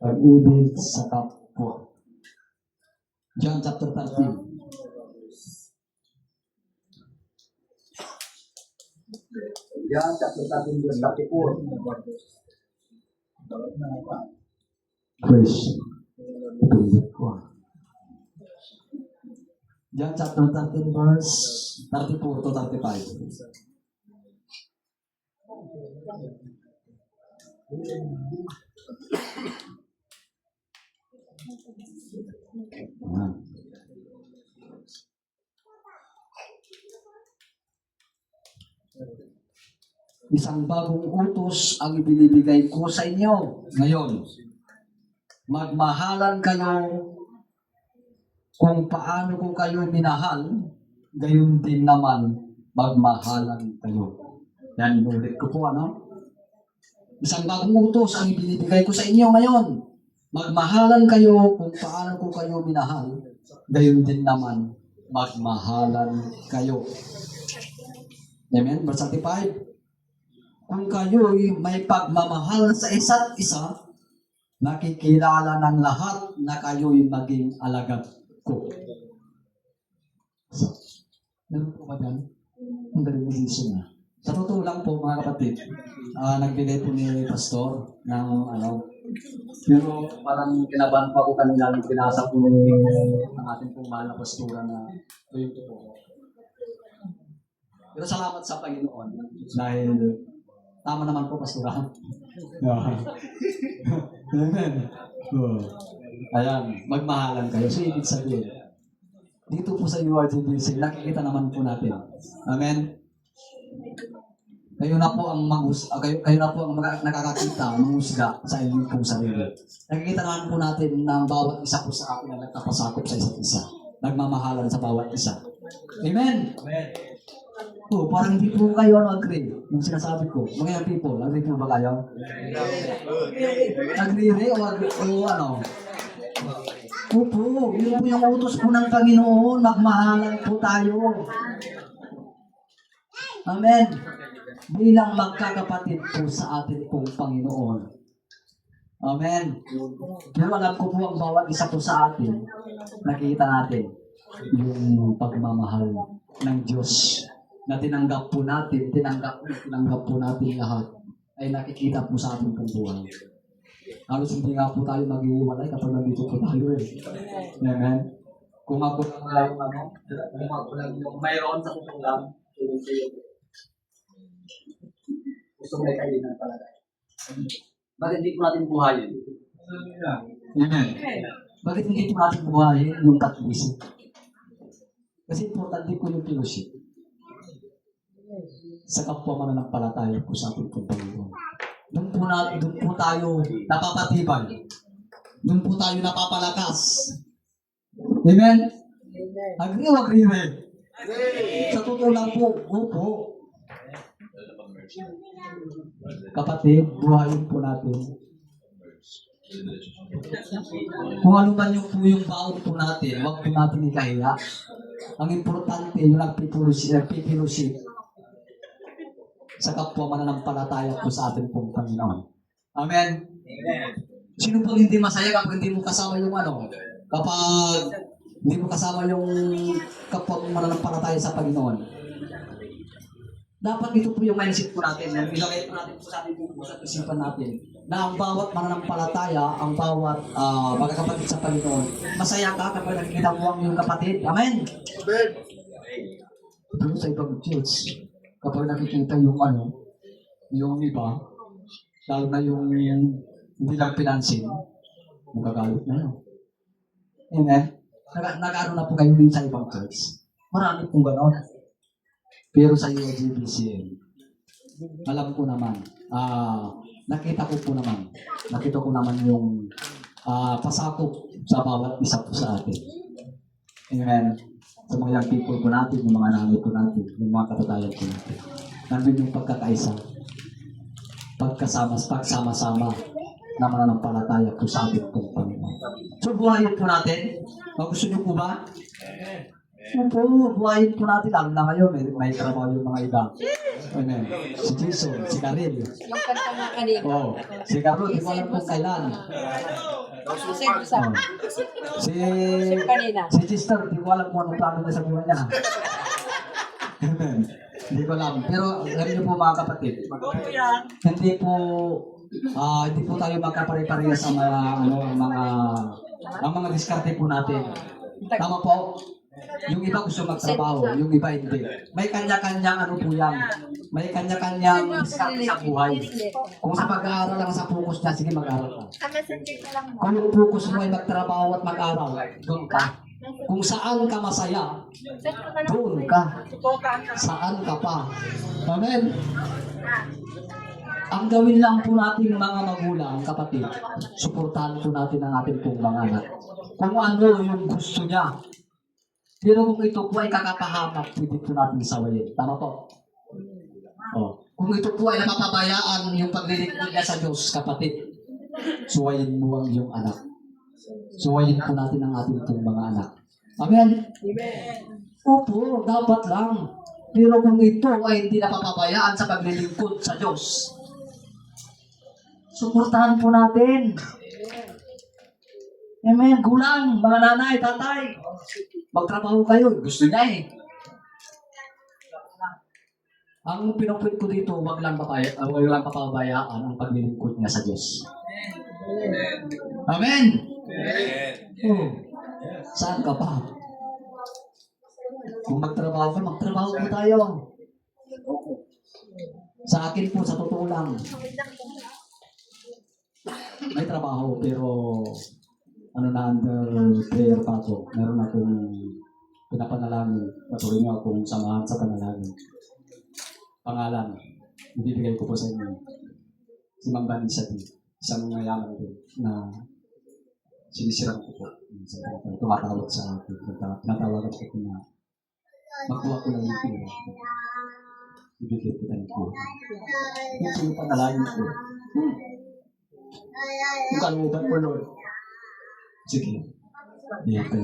Pag-ibig sa kapwa. John chapter 13. Yan, chapter 13, verse 34. Praise. Ituloy ko. John chapter 13, verse 34 to 35. Ayan. Isang bagong utos ang ibinibigay ko sa inyo ngayon. Magmahalan kayo kung paano ko kayo minahal, gayon din naman magmahalan kayo. Yan, inulit ko po, ano? Isang bagong utos ang ibinibigay ko sa inyo ngayon. Magmahalan kayo kung paano ko kayo minahal, gayon din naman magmahalan kayo. Amen? Verse 35. Kung kayo'y may pagmamahal sa isa't isa, nakikilala ng lahat na kayo'y maging alagad ko. So, meron po ba dyan? Ang galing mo na. Sa totoo lang po, mga kapatid, nagbigay po ni Pastor ng pero parang kinabahan pa ko kanila nung pinasa po ng ating pong mahal na pastora na ito yung totoo. Pero salamat sa Panginoon dahil tama naman po, pastora. Amen. Ayan, magmahalan kayo. So, ibig sabihin, dito po sa URGBC, nakikita naman po natin. Amen. Kayo na po ang kayo na po ang nakakakita, manghusga sa inyong pong sarili. Nakikita naman po natin na bawat isa po sa akin na nagkapasakop sa isa't isa. Nagmamahalan sa bawat isa. Amen. Amen. Parang hindi po kayo agree yung sinasabi ko. Mga people, agree po ba kayo? Agree o ano? Opo, yun po yung utos po ng Panginoon. Magmahalan po tayo. Amen. Bilang magkakapatid po sa atin pong Panginoon. Amen. Pero alam ko po ang bawat isa po sa atin, nakikita natin yung pagmamahal ng Diyos na tinanggap po natin po natin lahat ay nakikita po sa ating pong buhay. Halos hindi nga po tayo mag-iwalay kapag nandito po tayo eh. Amen. Kung ako lang kung ako lang yung mayroon sa kung lang, gusto may kainan talaga. Bakit hindi po natin buhayin? Amen. Bakit hindi po natin buhayin yung katlisip? Kasi importante po yung fellowship. Sa kapwa mananampalataya po sa ating Panginoon. Doon po tayo napapatibay. Doon po tayo napapalakas. Amen? Agree o agree? Sa totoo lang po, opo. Kapatid, buhayin po natin. Kung ano man yung po yung baon po natin, huwag po natin ikahiya. Ang importante, yung nagpipulusi sa kapwa mananampalataya po sa ating pong Panginoon. Amen? Amen. Sino pong hindi masaya kapag hindi mo kasama yung kapag hindi mo kasama yung kapwa mananampalataya sa Panginoon? Dapat ito po yung mindset po natin. Ilagay po natin po sa ating po sa isipan natin na ang bawat mananampalataya, ang bawat magkakapatid sa Panginoon, masaya ka kapag nakikita mo ang iyong kapatid. Amen? Amen. Pero sa ibang church, kapag nakikita yung iba, lalo na yung hindi lang pinansin, magagalit na yun. Amen? Nag-ano na po kayo din sa ibang church. Marami pong gano'n. Pero sa UGBCN, alam ko naman, nakita ko naman yung pasakop sa bawat isa po sa atin. Amen. Sa mga young people po natin, yung mga nanay po natin, yung mga kapatayan po natin. Nandun yung pagkakaisa, pagsama-sama na mananampalataya po sa ating pong Panginoon. So, buhayin po natin. Gusto niyo po ba? Opo, buhayin po natin. Lalo na ngayon, may trabaho yung mga iba. Amen. Si Jason, si Karel. Yung kanta nga kanina. Oh, si Karel, di ko alam kung kailan. Si Chester, di ko alam kung anong plano niya sa buhay niya. Amen. Hindi ko alam. Pero alam niyo po mga kapatid, hindi po tayo magkapare-pareha sa mga ang mga diskarte po natin. Tama po. Yung iba gusto magtrabaho, yung iba hindi. May kanya-kanyang ano po yan. May kanya-kanyang diskarte sa buhay. Kung sa pag-aaral lang sa focus niya, sige mag-aaral ka. Kung yung focus mo ay magtrabaho at mag-aaral, doon ka. Kung saan ka masaya, doon ka. Saan ka pa. Amen? Ang gawin lang po natin mga magulang, kapatid, suportahan po natin ang ating pong mga anak. Kung ano yung gusto niya. Pero kung ito po ay kakapahamak, pwede po natin sawayin. Tama po? Oh. Kung ito po ay napapabayaan yung paglilingkod niya sa Diyos, kapatid, suwayin mo ang iyong anak. Suwayin po natin ang ating pong mga anak. Amen? Opo, dapat lang. Pero kung ito ay hindi napapabayaan sa paglilingkod sa Diyos, suportahan po natin. Amen. Gulang, mga nanay, tatay. Magtrabaho kayo. Gusto niya eh. Ang pinupuit ko dito, wag lang papabayaan ang paglilingkod niya sa Diyos. Amen. Oh. Saan ka pa? Kung magtrabaho po tayo. Sa akin po, sa totoo lang, may trabaho, pero under prayer pa ako. Meron akong pinapanalangin. Patuloy niyo akong samahan sa panalangin. Pangalan, ibibigay ko po sa inyo. Si Ma'am Vanessa D. Isang mayaman din na sinisiram ko po. Tumatawag sa akin. Tinatawagan ko na magkuha ko lang yung pera. Ibigay ko tayo po. Yung panalangin ko. Yung kalooban ko, Lord. Sige. Ibigay ko.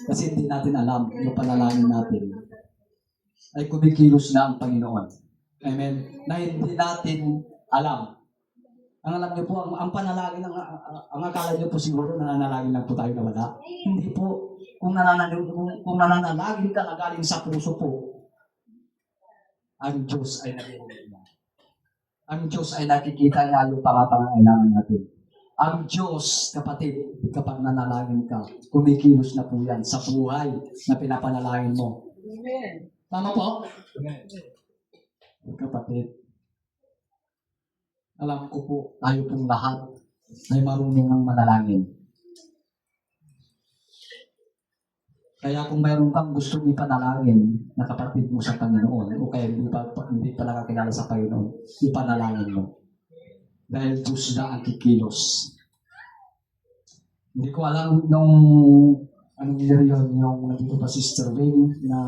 Kasi hindi natin alam yung panalangin natin ay kumikilos na ang Panginoon. Amen. Na hindi natin alam. Ang alam niyo po, ang panalangin, ang akala niyo po siguro nananalangin lang po tayo na wala. Hindi po. Kung nananalangin ka na galing sa puso po, ang Diyos ay naririnig niya. Ang Diyos ay nakikita niya yung pangangailangan natin. Ang Diyos, kapatid, kapag nanalangin ka, kumikilos na po yan sa buhay na pinapanalangin mo. Amen. Tama po? Kapatid, alam ko po, tayo pong lahat ay marunong ng manalangin. Kaya kung mayroon kang gustong ipanalangin na kapatid mo sa Panginoon, o kaya hindi pa nakakilala sa Panginoon, ipanalangin mo. Dahil Diyos na ang kikilos. Hindi ko alam nung anong year yun, yung nandito pa Sister Wing na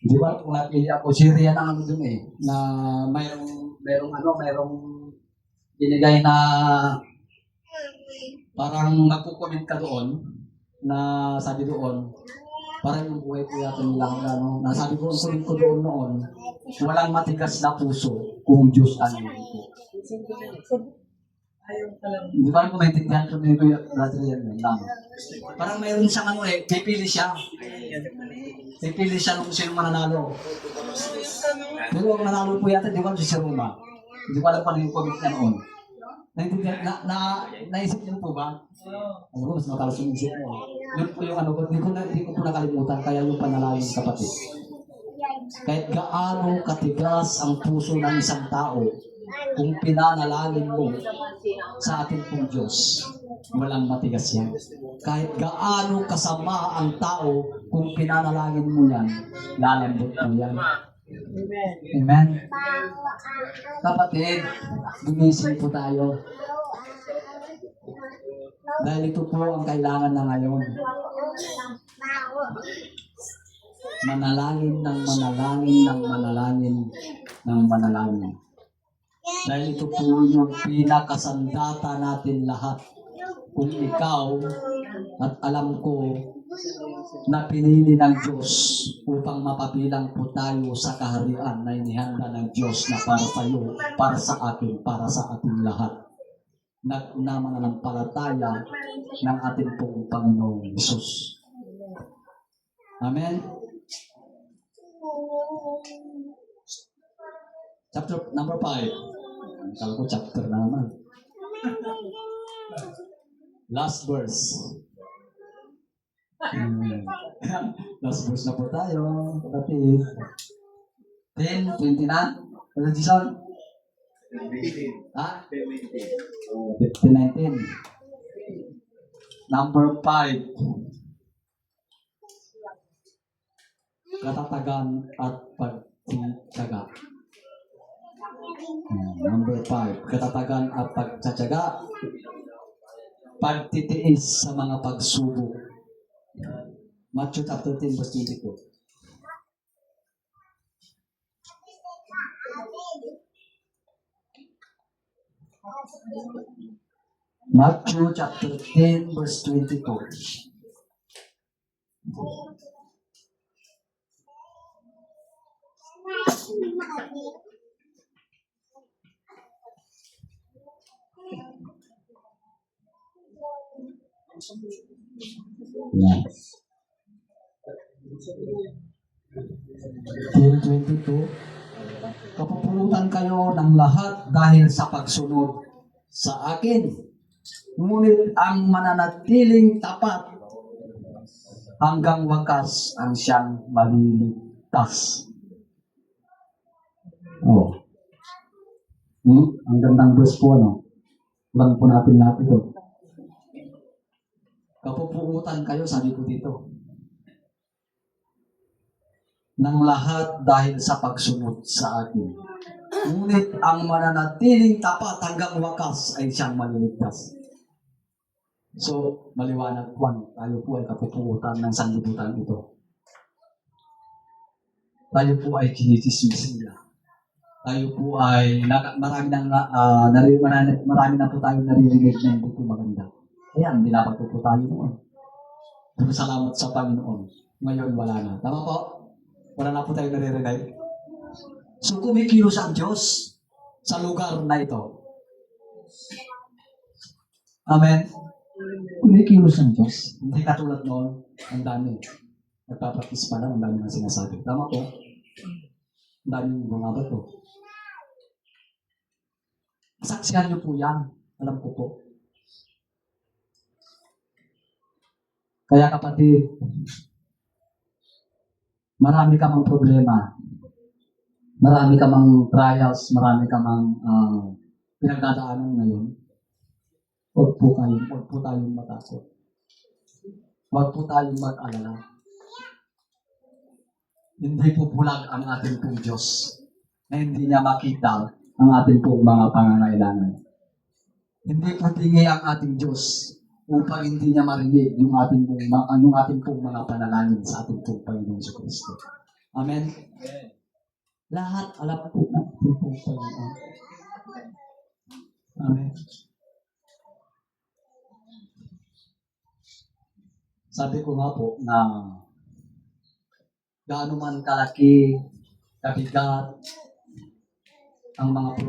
di ba kung napili ako, Syria na ano dun eh, na mayroong binigay na parang magkukomment ka doon na sabi doon, parang yung buhay ko yata nilang ano, na sabi ko, ang kulit ko doon noon, walang matigas na puso kung Diyos ang ko. Hindi ba ko maintindihan ko nito yung brother yan lang. Parang mayroon siyang ano eh, pipili siya kung sino mananalo. Pero ang nanalo po yata, di ko alam si Roma. Hindi ko alam pa yung comment niya noon. Naisip niyo po ba? Ano mas matalas yung isip mo. Yun po yung ano, hindi ko po nakalimutan, kaya yung panalangin kapatid. Kahit gaano katigas ang puso ng isang tao, kung pinanalangin mo sa ating pong Diyos, walang matigas yan. Kahit gaano kasama ang tao, kung pinanalangin mo yan, lalambot po yan. Amen. Kapatid, gumising po tayo. Dahil ito po ang kailangan na ngayon. Manalangin ng manalangin ng manalangin ng manalangin. Dahil ito po yung pinakasandata natin lahat. Kung ikaw at alam ko na pinili ng Diyos upang mapabilang po tayo sa kaharian na inihanda ng Diyos na para sa iyo, para sa akin, para sa ating lahat. Na mananampalataya ng ating pong Panginoong Hesus. Amen? Chapter number 5. Kala ko chapter na naman. Last verse. Last verse na po tayo. Kapatid. 10, 20 na. Ano, Jason? Ha? 15, 19. Number 5. Katatagan at pagtitiyaga. Number 5. Katatagan at pagtitiyaga. Pagtitiis sa mga pagsubok. Matthew chapter 10 verse 22. Matthew chapter 10 verse 22. Yan. 10:22. Kapupulutan kayo ng lahat dahil sa pagsunod sa akin. Ngunit ang mananatiling tapat hanggang wakas ang siyang maliligtas. Oh. Ang gandang verse po, ano? Lang po natin ito. Kapupulutan kayo, sabi ko dito, ng lahat dahil sa pagsunod sa akin. Ngunit ang mananatiling tapat hanggang wakas ay siyang maliligtas. So, maliwanag po, tayo po ay kapupulutan ng sanlibutan ito. Tayo po ay kinisismis nila. Tayo po ay, marami na po tayo naririnig na hindi po maganda. Kaya, nilapat po tayo noon. Pero salamat sa Panginoon. Ngayon, wala na. Tama po? Wala na po tayo naririnig. So, kumikilos ang Diyos sa lugar na ito. Amen? Kumikilos ang Diyos. Hindi katulad noon, ang dami. Nagpapractice pa lang, ang dami ng sinasabi. Tama po? Ang dami ng mga bato. Saksihan niyo po yan. Alam ko po. Kaya kapatid, marami ka mang problema. Marami ka mang trials, marami ka mang pinagdadaanan ngayon. Huwag po tayong matakot. Huwag po tayong mag-alala. Hindi po bulag ang ating pong Diyos na hindi niya makita ang ating pong mga pangangailangan. Hindi po tingi ang ating Diyos upang hindi niya marinig yung ating pong mga panalangin sa ating pong Panginoon sa Kristo. Amen? Lahat alam po ng ating pong Panginoon. Amen? Sabi ko nga po na gaano man kalaki, kabigat, ang mga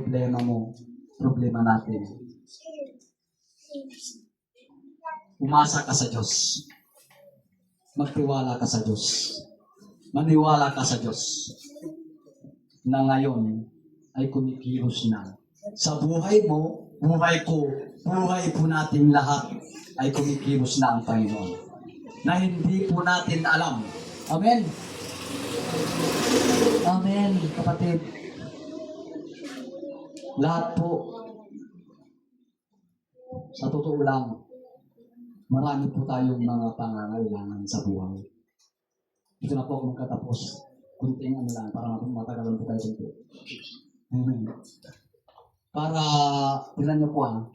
problema natin. Umasa ka sa Diyos. Magtiwala ka sa Diyos. Maniwala ka sa Diyos na ngayon ay kumikilos na. Sa buhay mo, buhay ko, buhay po nating lahat ay kumikilos na ang Panginoon. Na hindi po natin alam. Amen? Amen, kapatid. Lahat po, sa totoo lang, marami po tayong mga pangangailangan sa buhay. Ito na po akong katapos. Kunting lang, para matagalan po tayo dito. Amen. Para, tignan niyo po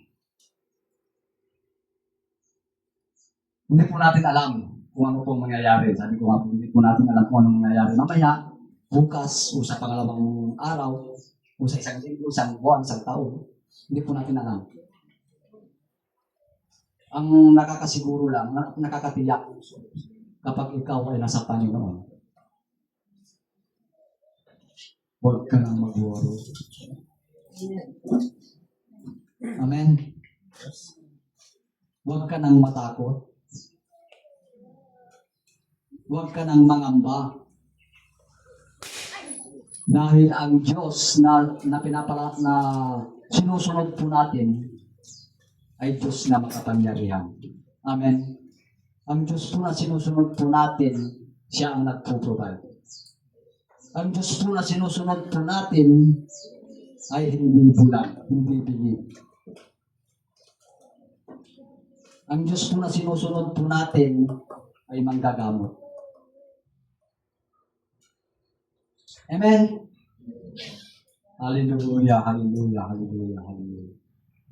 hindi po natin alam kung ano pong mangyayari. Sabi ko nga, hindi po natin alam kung anong mangyayari. Mamaya, bukas, o sa pangalawang araw, o sa isang linggo, isang buwan, isang taon, hindi po natin alam. Ang nakakasiguro lang, nakakatiyak kapag ikaw ay nasa Panginoon. Huwag ka nang mag-worry. Amen? Huwag ka nang matakot. huwag ka nang mangamba. Dahil ang Diyos na sinusunod po natin ay Diyos na makapangyarihan. Amen. Ang Diyos po na sinusunod po natin, siya ang nagpo-provide. Ang Diyos po na sinusunod po natin ay hindi bulag, hindi bingit. Ang Diyos po na sinusunod po natin ay manggagamot. Amen. Hallelujah, hallelujah, hallelujah, hallelujah.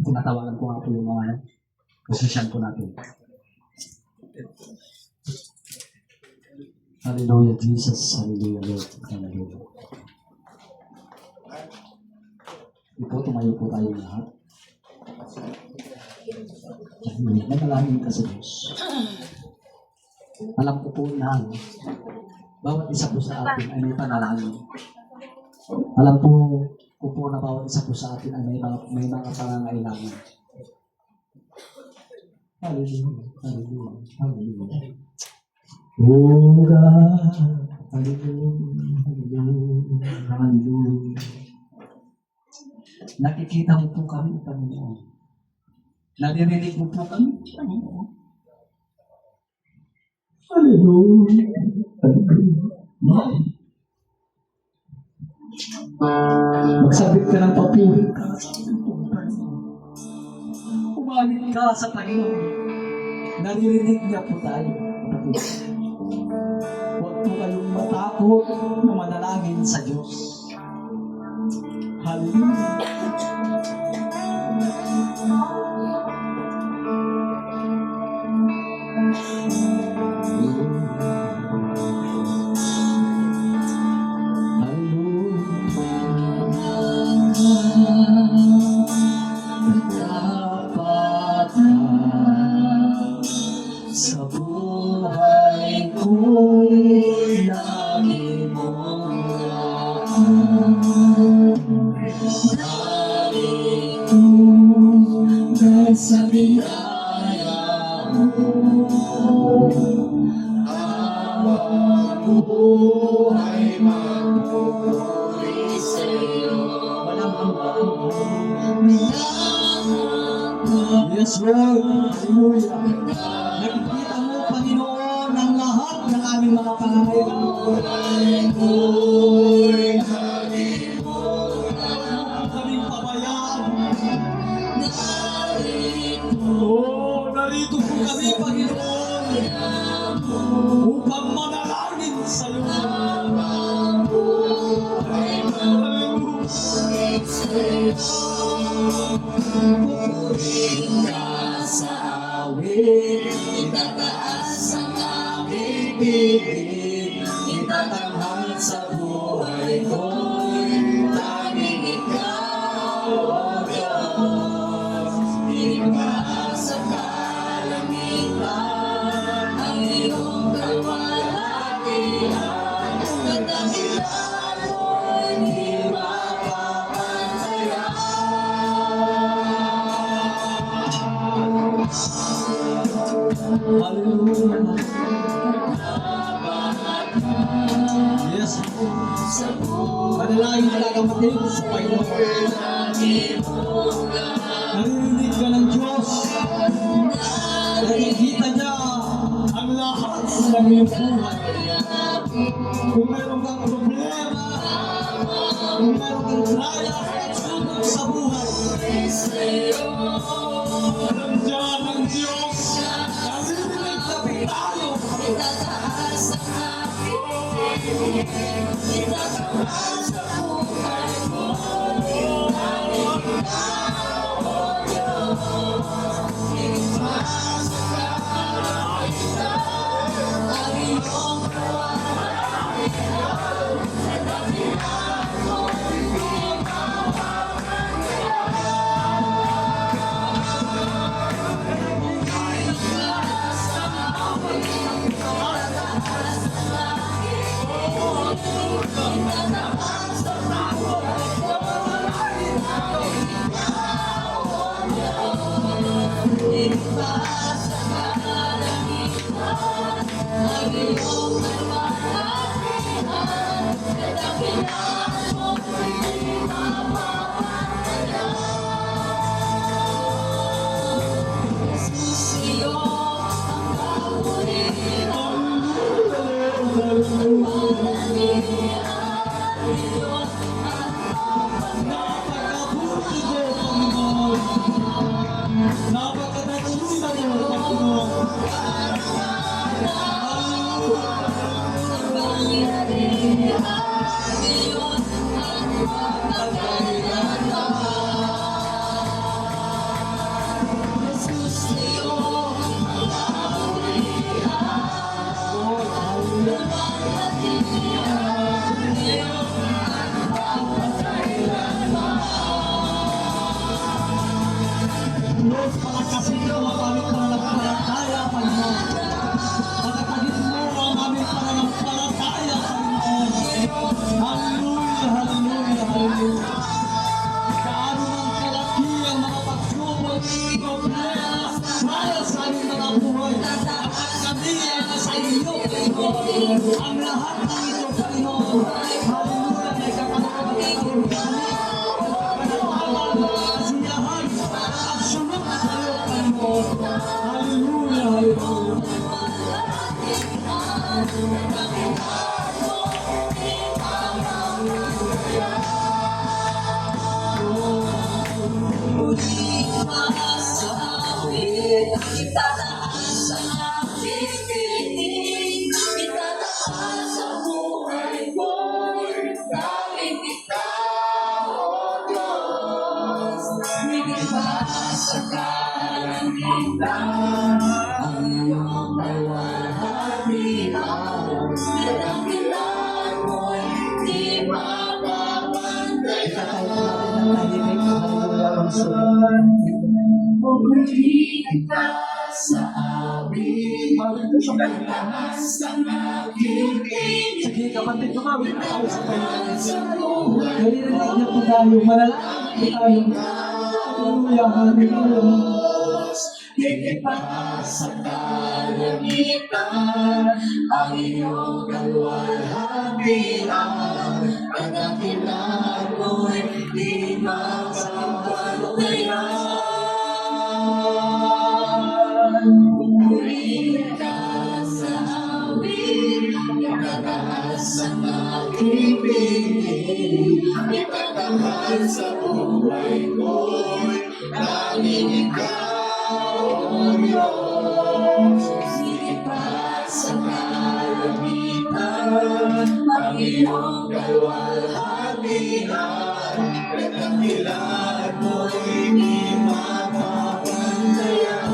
Tinatawagan ko nga po yung mga posisyon po natin. Hallelujah, Jesus. Hallelujah, Lord. Hallelujah. Ito, tumayo po tayo lahat. Nagalangin ka sa Diyos. Alam ko po na bawat isa po sa atin ay may panalangin. Alam ko na bawat isa po sa atin ay may mga pangangailangan. Hallelujah, hallelujah, hallelujah. Oh God, hallelujah, hallelujah, hallelujah. Nakikita mo po kami, Panginoon. Naririnig mo po kami, Panginoon. Hallelujah, hallelujah. Magsabit ka ng papuri ka. Umamit ka sa Panginoon. Naririnig niya po tayo. Huwag po kayong matakot na manalangin sa Diyos. Hallelujah. Sa buhay ko'y lagi mong narito dahil sa biyaya mo. Ang buhay magpupuri sa'yo. Walang hanggan. Yes, Lord. Hallelujah. Nakikita mo, Panginoon, ang lahat ng aming mga pangangailangan. Kaming pabayaan. Narito po kami, Panginoon, upang manalangin sa iyo. Pupurihin ka sa awit, itataas ang aming bibig, itatanghal sa buhay ko'y tanging ikaw, O Diyos. Itaas sa kalangitan ang iyong kalwalhatian, kadahilan mo'y di mapapantayan. Hallelujah. Yes. Manalangin ka kapatid sa Panginoon. Naririnig ka ng Diyos. Nakikita niya ang lahat ng iyong buhay. Kung meron kang problema, kung meron kang trial at sunod sa buhay, nandiyan ang Diyos. Naririnig na tayo. Itataas ang aking itataas sa buhay mo. Tanging ikaw, O Diyos. Itaas sa kalangitan ang iyong kalwalhatian, kadahilan mo'y di mapapantayan. Pumuli ka sa amin, pagtaas ng aking piling. Sige kapatid, kumawin na tayo sa kayo. Sa buhay Naririnig niyo po tayo, manalangin po tayo. Hallelujah, hallelujah. higit pa sa kalangitan, ang iyong kaluwalhatian, kadakilan mo'y di mapapantayan. Pumuli ka sa amin, itataas ang aking piling, itataas sa buhay ko'y tanging ikaw, O Diyos. Higit pa sa kalangitan, ang iyong kaluwalhatian, kadakilan mo'y di mapapantayan.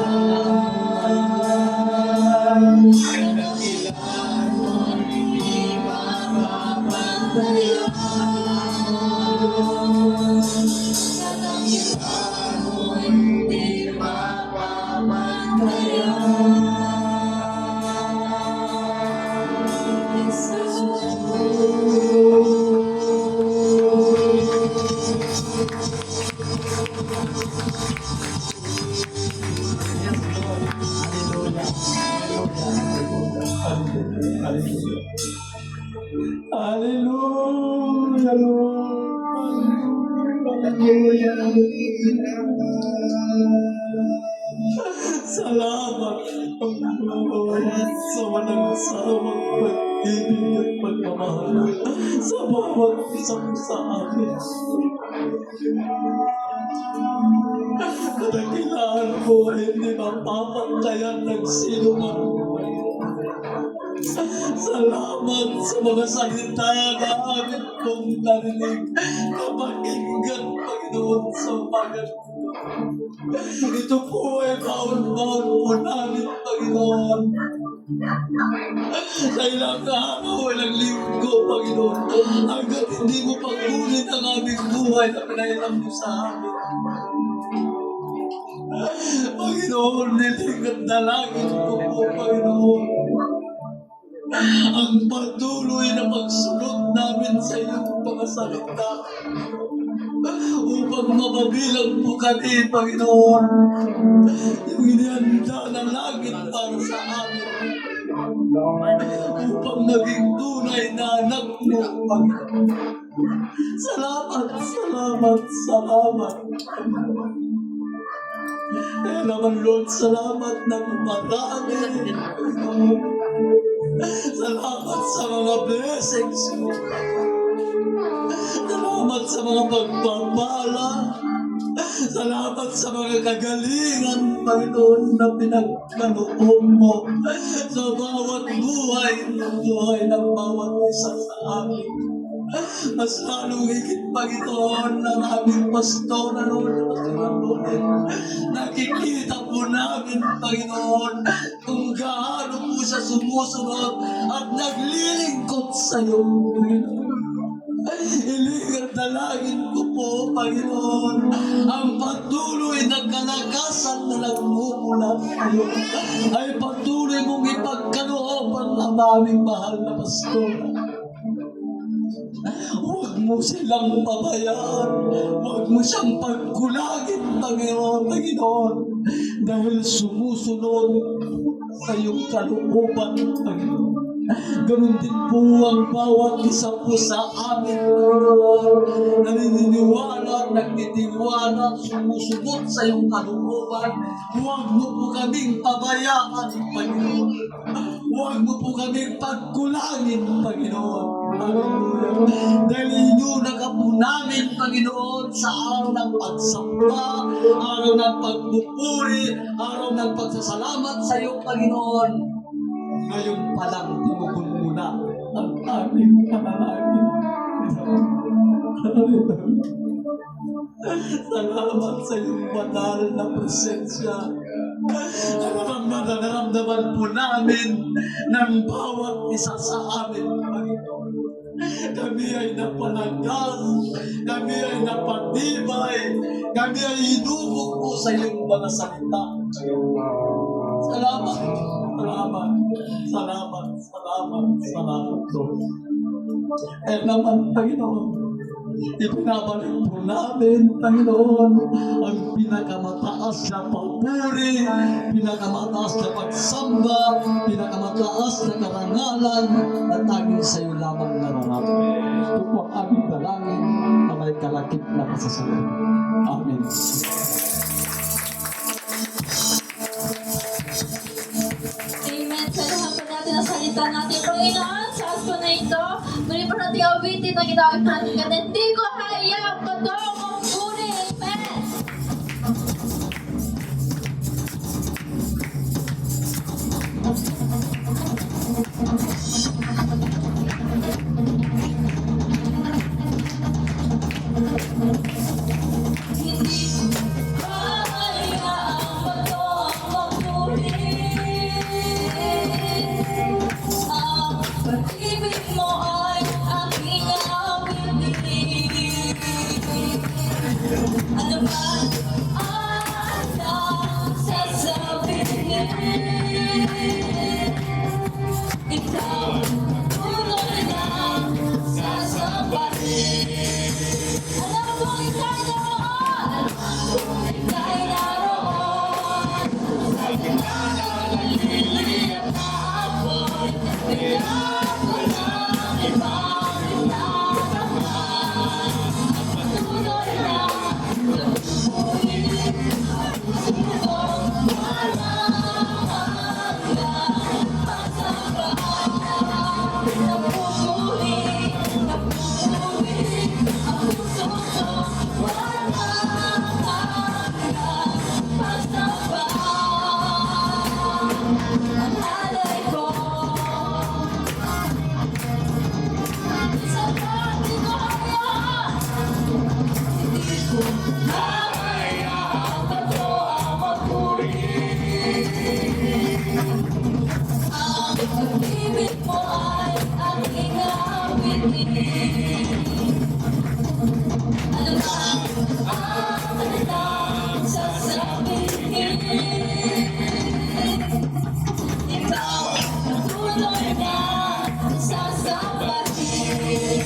Kadakilan mo'y di mapapantayan. Kadakilan mo'y di Hallelujah, Lord. Salamat, Panginoon, sa walang sawang pag-ibig at pagmamahal sa bawat isang sa amin. Kadakilaan mo ay hindi mapapantayan ng sino man. Salamat sa mga salita na amin kong narinig na pakinggan, Panginoon, sa umagang ito po ay baon-baon po namin, Panginoon. Sa ilang araw, ilang linggo, Panginoon, hanggang hindi mo pagkunin ang aming buhay na pinahiram mo sa amin. Panginoon, niling at dalangin ko po, Panginoon, ang patuloy na pagsunod namin sa iyong mga salita upang mapabilang po kami, Panginoon, yung inihanda na langit para sa amin upang maging tunay na anak mo, Panginoon. Salamat, salamat, salamat. Kaya naman, Lord, salamat ng marami, Panginoon. Salamat sa mga blessings mo. Salamat sa mga pagpapala. Salamat sa mga kagalingan, Panginoon, na pinagkaloob mo sa bawat buhay ng bawat isa sa amin. Mas lalong higit, Panginoon, ng aming pastor na noon, nakikita po namin, Panginoon, kung gaano po siya sumusunod at naglilingkod sa iyo, Panginoon. Iligang dalangin ko po, Panginoon, ang patuloy na kalakasan na nagmumula sa iyo ay patuloy mong ipagkalooban ang aming mahal na pastor. Huwag mo silang pabayaan. Huwag mo siyang pagkulangin, Panginoon, dahil sumusunod sa iyong kalooban, Panginoon. Ganun din po ang bawat isa po sa amin, Panginoon. Naniniwala, nagtitiwala, sumusunod sa iyong kalooban. Huwag mo po kaming pabayaan, Panginoon. Huwag mo po kaming pagkulangin, Panginoon. Hallelujah. Dahil inunaga po namin, Panginoon, sa araw ng pagsamba, araw ng pagpupuri, araw ng pagsasalamat sa iyo, Panginoon. Ngayon pa lang, tinukul mo na ang aming panalangin. Salamat sa iyong banal na presensya. Naramdaman po namin ng bawat isa sa amin, Panginoon. Kami ay napalagas, kami ay napatibay, kami ay hinubog po sa iyong mga salita. Salamat, salamat, salamat, salamat, salamat, Lord. Kaya naman, Panginoon, ipinabalik po namin, Panginoon, ang pinakamataas na papuri, pinakamataas na pagsamba, pinakamataas na karangalan na tanging sa iyo lamang nararapat. Ito po ang aming dalangin na may kalakip na kasasalan. Amen. Amen. Salamat po natin ang salita natin, Panginoon. Sa aspo na ito, muli po natin awitin na ginawin natin ka. Hindi ko hayang patong muli. Amen. Hindi hayang patong muli. Ang pag-ibig mo ay aking awitin. Ano ba ang sasabihin? Ikaw tunay na sasabihin. Alam mo ika'y naroon. Ika'y naroon. Sa gitna ng liliyap na apoy. Kaya walang ibang natatakpan. Patuloy na nabubuhay. Pusong walang hanggang pagsabay. Nabubuhay, nabubuhay. Ang puso ko walang hanggang pagsabay. Ang alay ko sa dati ko hayaan. Hindi ko hayaan bato ang magpuri. Ang pag-ibig mo ay aking awitin. Ano ba ang kanilang sasabihin? Ikaw ang tuloy na sasabihin.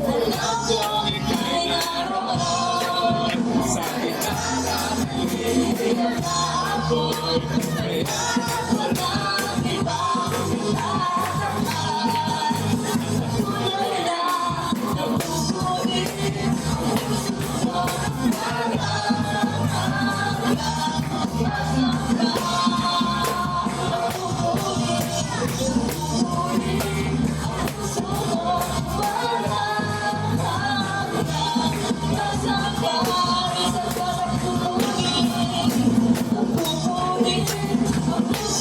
Alam ko ika'y naroon. Sa gitna ng liliyap na apoy. Kaya walang ibang natatakpan. Patuloy na nabubuhay. Ang puso ko walang hanggang pagsabay. Nabubuhay, nabubuhay. Ang puso ko walang hanggang pagsabay. Sa pagpupunin, nabubuhay. Ang puso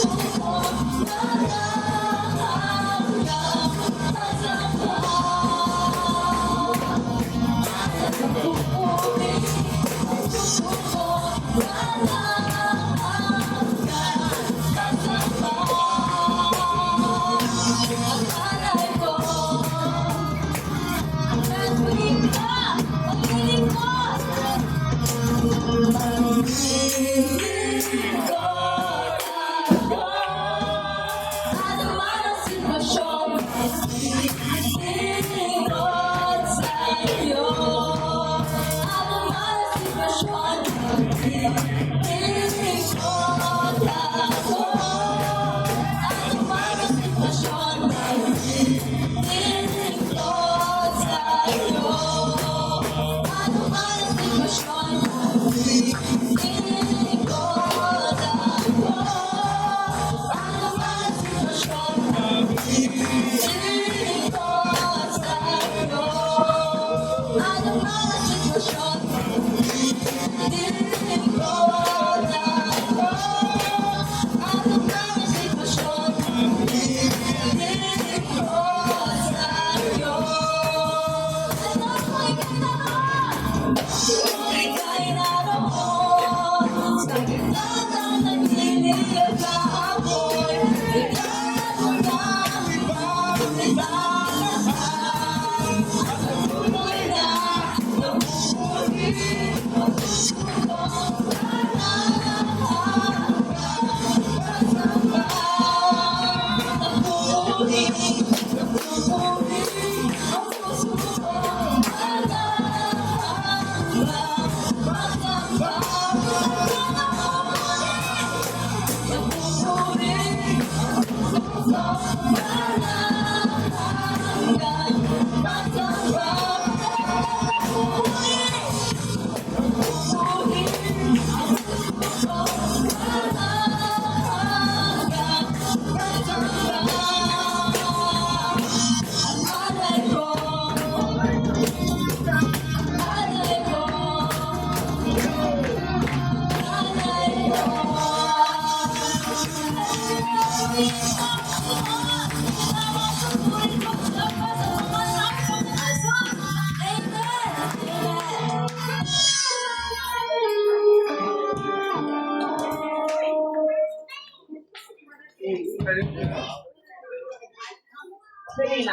Praise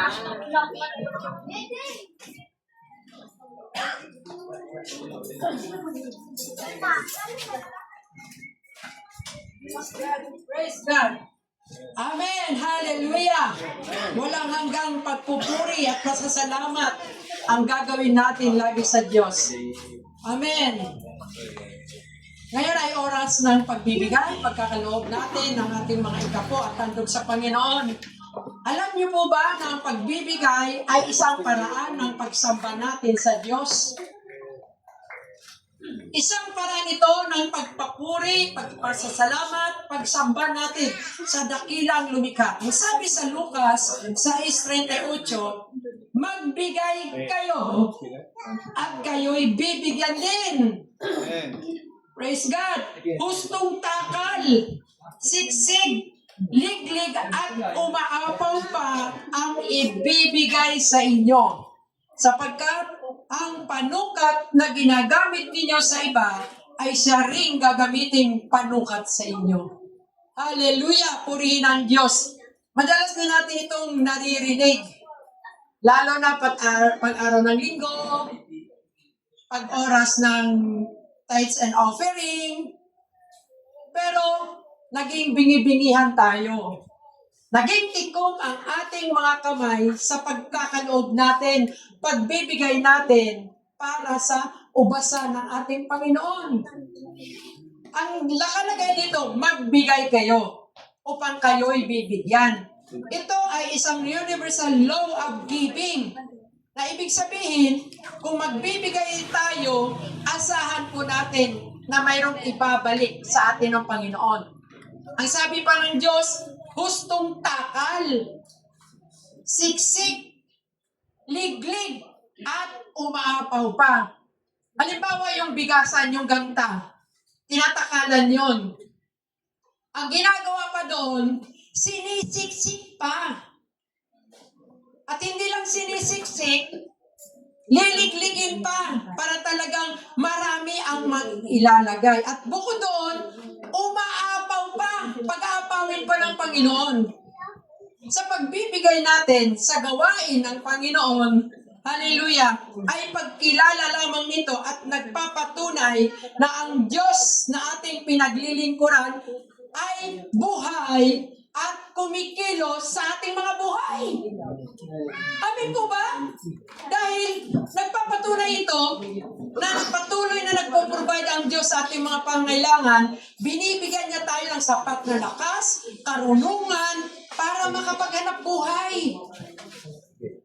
God. Amen. Hallelujah. Walang hanggang pagpupuri at pasasalamat ang gagawin natin lagi sa Diyos. Amen. Ngayon ay oras ng pagbibigay, pagkakaloob natin ng ating mga ikapo at handog sa Panginoon. Alam niyo po ba na ang pagbibigay ay isang paraan ng pagsamba natin sa Diyos? Isang paraan ito ng pagpapuri, pagpasasalamat, pagsamba natin sa dakilang lumikha. Ang sabi sa Lucas 6:38, magbigay kayo at kayo'y bibigyan din. Praise God! Hustong takal, siksig, liglig at umaapaw pa ang ibibigay sa inyo. Sapagkat ang panukat na ginagamit ninyo sa iba ay siya ring gagamitin panukat sa inyo. Hallelujah! Purihin ang Diyos. Madalas din natin itong naririnig. Lalo na pag-araw ng linggo, pag-oras ng tithes and offering. Pero naging bingi-bingihan tayo. Naging tikom ang ating mga kamay sa pagkakaloob natin, pagbibigay natin para sa ubasan ng ating Panginoon. Ang nakalagay dito, magbigay kayo upang kayo'y bibigyan. Ito ay isang universal law of giving. Na ibig sabihin, kung magbibigay tayo, asahan po natin na mayroong ibabalik sa atin ng Panginoon. Ang sabi pa ng Diyos, hustong takal, siksik, liglig, at umaapaw pa. Halimbawa yung bigasan, yung ganta, tinatakalan yon. Ang ginagawa pa doon, sinisiksik pa. At hindi lang sinisiksik, liligligin pa para talagang marami ang ilalagay. At bukod doon, umaapaw pa, pag-aapawin pa ng Panginoon. Sa pagbibigay natin sa gawain ng Panginoon, hallelujah, ay pagkilala lamang nito at nagpapatunay na ang Diyos na ating pinaglilingkuran ay buhay at kumikilos sa ating mga buhay. Amin po ba? Dahil nagpapatunay ito na patuloy na nagpo-provide ang Diyos sa ating mga pangailangan, binibigyan niya tayo ng sapat na lakas, karunungan, para makapaghanap buhay.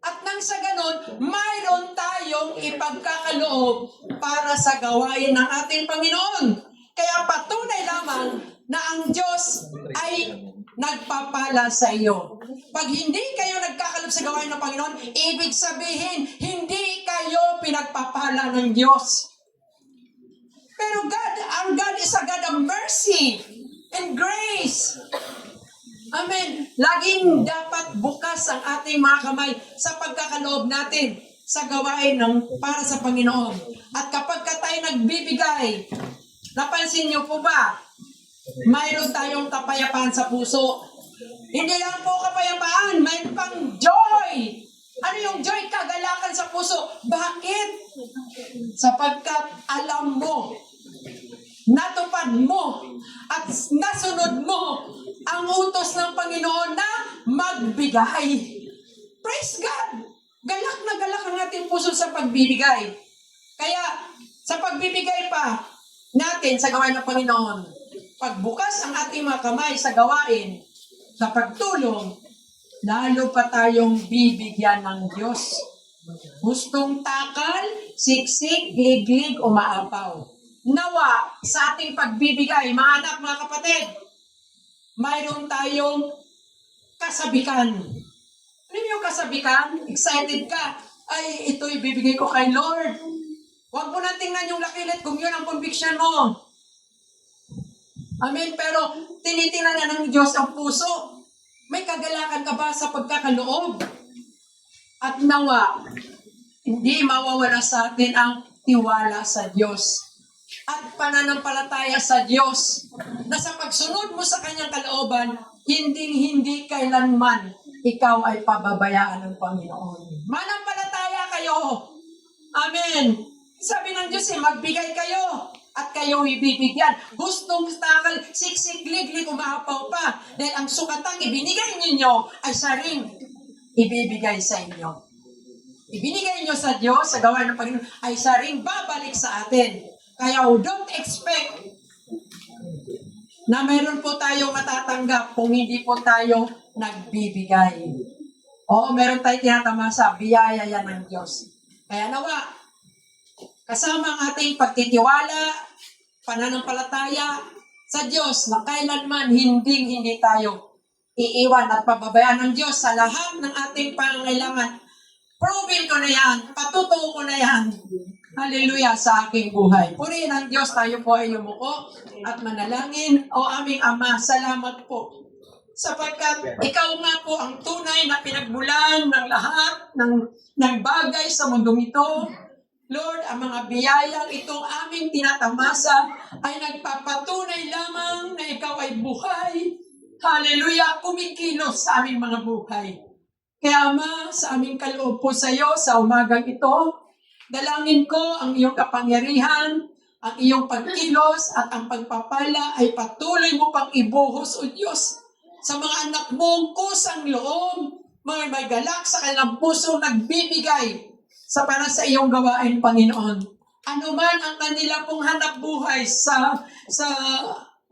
At nang sa ganon, mayroon tayong ipagkakaloob para sa gawain ng ating Panginoon. Kaya patunay lamang na ang Diyos ay nagpapala sa iyo. Pag hindi kayo nagkakaloob sa gawain ng Panginoon, ibig sabihin, hindi kayo pinagpapala ng Diyos. Pero our God is a God of mercy and grace. Amen. Laging dapat bukas ang ating mga kamay sa pagkakaloob natin sa gawain para sa Panginoon. At kapag tayo nagbibigay, napansin niyo po ba, mayroon tayong kapayapaan sa puso. Hindi lang po kapayapaan, mayroon pang joy. Ano yung joy? Kagalakan sa puso. Bakit? Sapagkat alam mo, natupad mo, at nasunod mo ang utos ng Panginoon na magbigay. Praise God! Galak na galak ang ating puso sa pagbibigay. Kaya, sa pagbibigay pa natin sa gawain ng Panginoon, pagbukas ang ating mga kamay sa gawain, sa pagtulong, lalo pa tayong bibigyan ng Diyos. Hustong takal, siksik, gliglig, umaapaw. Nawa sa ating pagbibigay, mga anak, mga kapatid, mayroon tayong kasabikan. Ano yung kasabikan? Excited ka. Ay, ito ibibigay ko kay Lord. Huwag mo na tingnan yung lakilit kung yun ang conviction mo. Amen. Pero tinitingnan na ng Diyos ang puso. May kagalakan ka ba sa pagkakaloob? At nawa, hindi mawawala sa atin ang tiwala sa Diyos. At pananampalataya sa Diyos na sa pagsunod mo sa kanyang kalooban, hindi kailanman ikaw ay pababayaan ng Panginoon. Manampalataya kayo. Amen. Sabi ng Diyos magbigay kayo at kayo ibibigyan. Gustong takal, siksik, liglig, umahapaw pa. Dahil ang sukatang ibinigay ninyo ay saring ibibigay sa inyo. Ibinigay nyo sa Diyos, sa gawain ng Panginoon, ay saring babalik sa atin. Kaya don't expect na mayroon po tayong matatanggap kung hindi po tayo nagbibigay. Oo, meron tayong tinatamasa, biyaya yan ng Diyos. Kaya nawa, kasama ang ating pagtitiwala, pananampalataya sa Diyos na kailanman hindi tayo iiwan at pababayaan ng Diyos sa lahat ng ating pangangailangan. Proven ko na yan, patutuo ko na yan. Hallelujah sa aking buhay. Purihin ang Diyos, tayo po ay lumuko at manalangin. O aming Ama, salamat po. Sapagkat ikaw nga po ang tunay na pinagmulan ng lahat ng bagay sa mundong ito. Lord, ang mga biyayang itong aming tinatamasa ay nagpapatunay lamang na ikaw ay buhay. Hallelujah, kumikilos sa aming mga buhay. Kaya Ama, sa aming kaloob po sa iyo sa umagang ito, dalangin ko ang iyong kapangyarihan, ang iyong pagkilos at ang pagpapala ay patuloy mo pang ibuhos, O Diyos, sa mga anak mong kusang loob, mga may galak sa kanilang puso nagbibigay para sa iyong gawain, Panginoon. Ano man ang kanila pong hanap buhay sa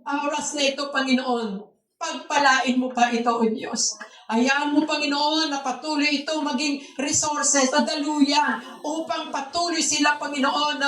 oras na ito, Panginoon, pagpalain mo pa ito, O Diyos. Hayaan mo, Panginoon, na patuloy ito maging resources, na daluyan, upang patuloy sila, Panginoon,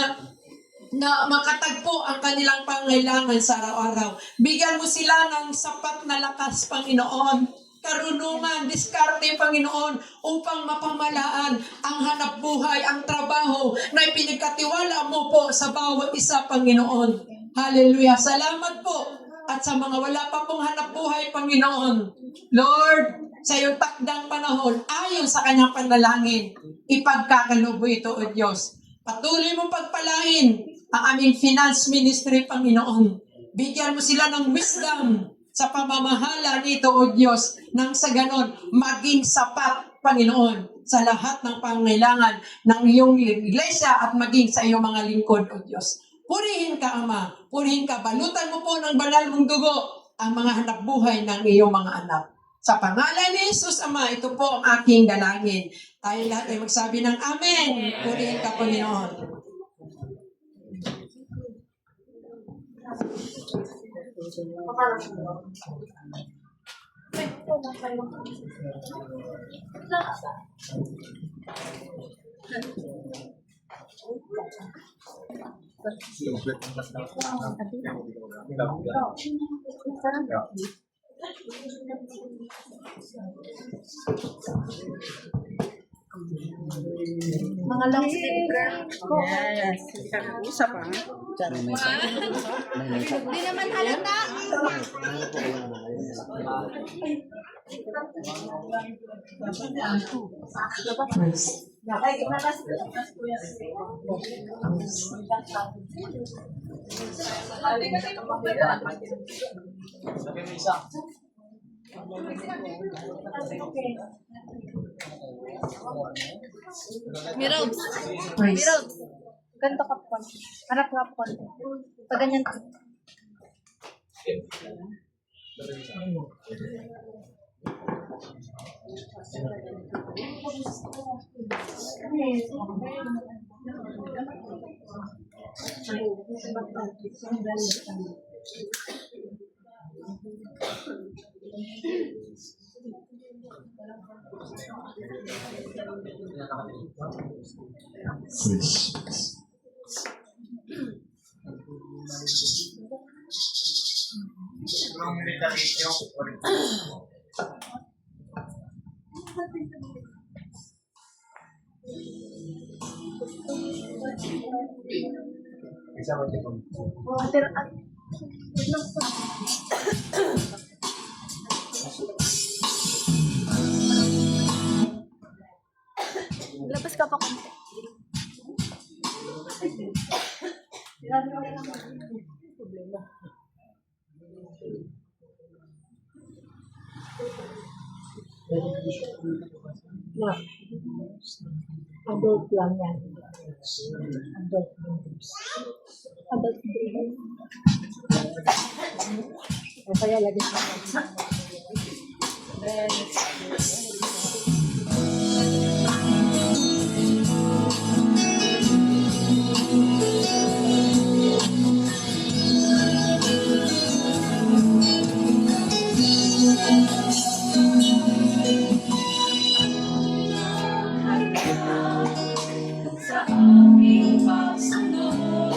na makatagpo ang kanilang pangailangan sa araw-araw. Bigyan mo sila ng sapat na lakas, Panginoon, karunungan, diskarte, Panginoon, upang mapamalaan ang hanap buhay, ang trabaho na ipinagkatiwala mo po sa bawat isa, Panginoon. Hallelujah. Salamat po. At sa mga wala pa pong hanap buhay, Panginoon, Lord, sa iyong takdang panahon, ayon sa kanyang panalangin, ipagkakalubo ito, O Diyos. Patuloy mo pagpalain ang aming finance ministry, Panginoon. Bigyan mo sila ng wisdom sa pamamahala nito, O Diyos, nang sa ganon, maging sapat, Panginoon, sa lahat ng pangailangan ng iyong iglesia at maging sa iyong mga lingkod, O Diyos. Purihin ka, Ama. Purihin ka. Balutan mo po ng banal mong dugo ang mga hanap buhay ng iyong mga anak. Sa pangalan ni Jesus, Ama, ito po ang aking dalangin. Tayo lahat ay magsabi ng Amen. Purihin ka, Panginoon. Mga long sticker. Yes. Usap ah. Hindi naman halata. Mirod. Mirod. Ganito ka po. Harap ka po. Pag ganyan ka. Labas ka pa konti. Na. Adult lang yan. Adult. Adult baby. O kaya lagi sa sa aking pagsunod.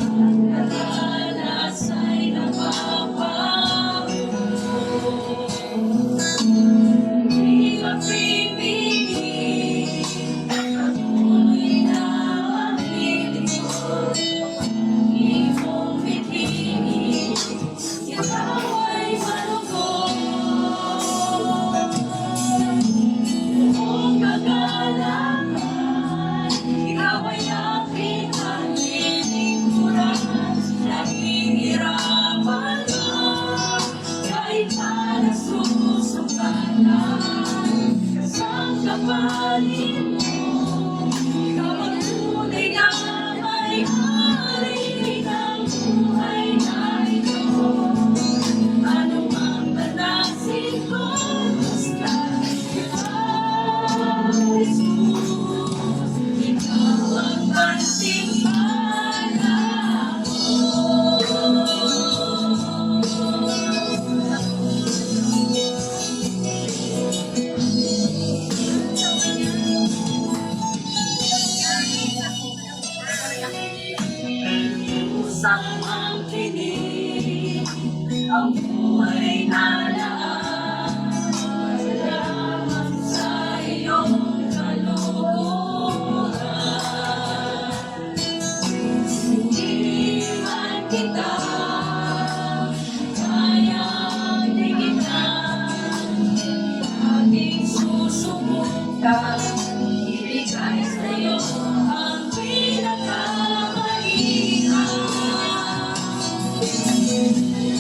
Ang kadalas ay napapago. Di ka pipigil, patuloy na ang lilingkod. Iyong bitigin, ikaw ay malugod. Kung kagalakan, ikaw ay aking panlilingkuran. Naghihirapan ka, kahit pa nasusukatan. Kasang kapalit mo, ikaw ang tunay na may-ari ng buhay na ito. Ano mang danasin ko, basta ikaw, Jesus. Ikaw ang gantimpala ko. Usap ang kinig, ang buhay na laan. Salamat sa iyong kalooban. Hindi man kita kayang tigilan, aking susubukan. Ibigay sa'yo ang pinakamahirap.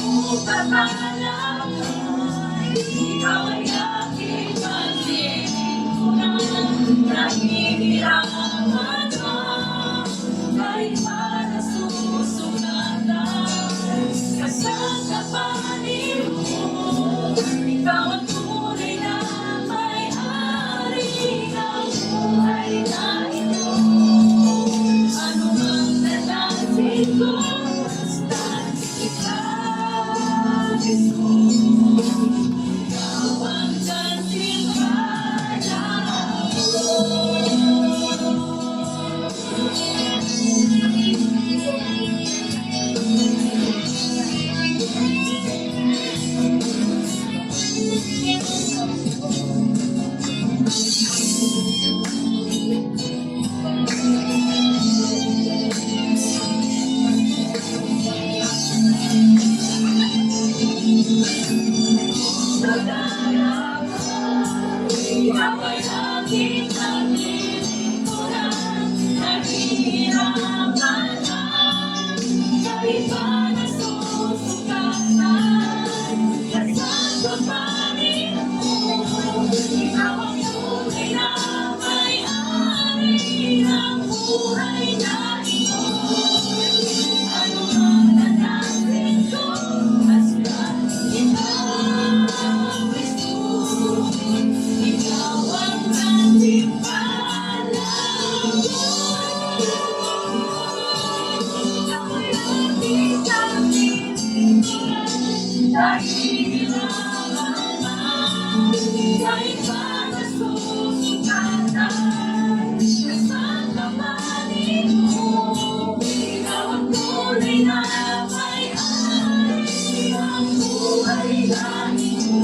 Kung kakalakan, ikaw ay aking panlilingkuran. Naghihirapan ka, kahit pa nasusugatan. Kasang kapalit mo, ikaw ang tunay na may-ari ng buhay na ito. Ano mang nanasin ko, basta ikaw, Jesus. Ikaw ang gantimpala ko. Ikaw ay aking panlilingkuran. Naghihirapan ka, kahit pa nasusukatan. Kasang kapalit mo, ikaw ang tunay na may-ari ng buhay na ito. Ano ang nanasin ko, basta ikaw, Jesus. Ikaw ang gantimpala ko. Ikaw ay aking gantimpala. Naghihirapan man, kahit pa nasusukatan. Kasang kapalit mo, ikaw ang tunay na may-ari ng buhay na ito.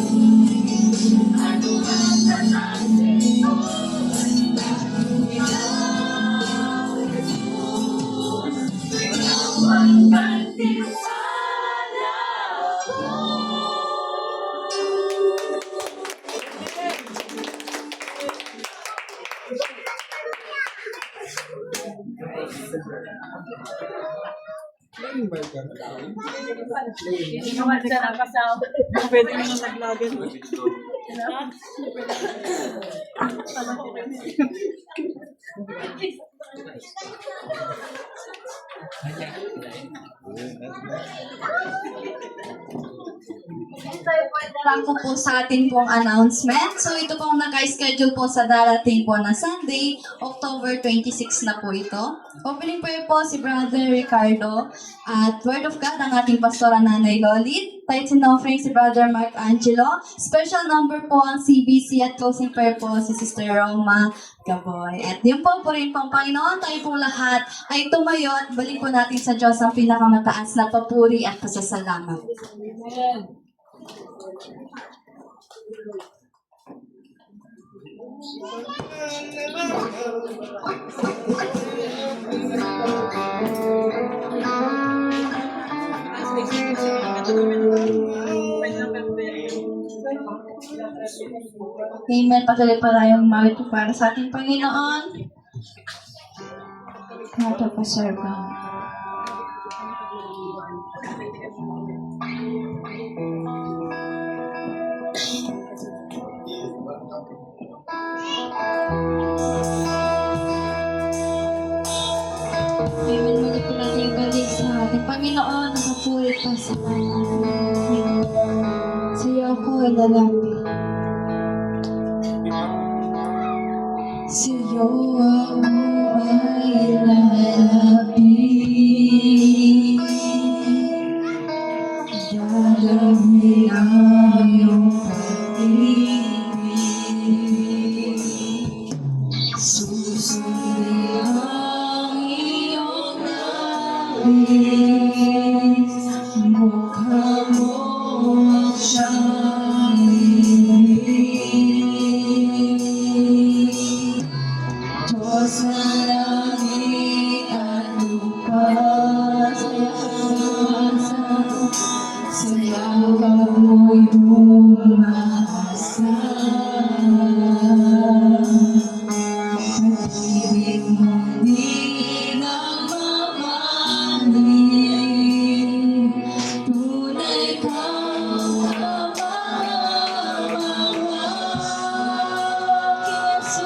Ano ang nanasin ko, basta ikaw, Jesus. Ikaw ang gantimpala ko. Hindi naman siya nakasama. Pwede naman naglagan. Lang po sa ating pong announcement. So ito pong naka-schedule po sa darating po na Sunday, October 26 na po ito. Opening prayer po si Brother Ricardo at Word of God ang ating pastora Nanay Lolit. Tithes and offering si Brother Mark Angelo. Special number po ang CBC at closing prayer po si Sister Roma Gaboy. At yun po rin po ang Panginoon, tayo po lahat ay tumayo at balik po natin sa Diyos ang pinakamataas na papuri at pasasalamat. Amen. Amen. Patuloy pa tayong mawit para sa ating Panginoon. Nato pa, Sir God. Amen. Muli po natin yung balik sa ating Panginoon. Nakapulit pa sa ating. Siya ako ay lalapit. Siya ako ay lalapit. Dalamin ang iyong pag-ibig. Susundin ang iyong nais. Mukha mo ang siyang ibig. Diyos na langit at lupa, sayaw mo'y umaasa. Pag-ibig mo di na mamahalin, tunay kang kamamahal, Jesus.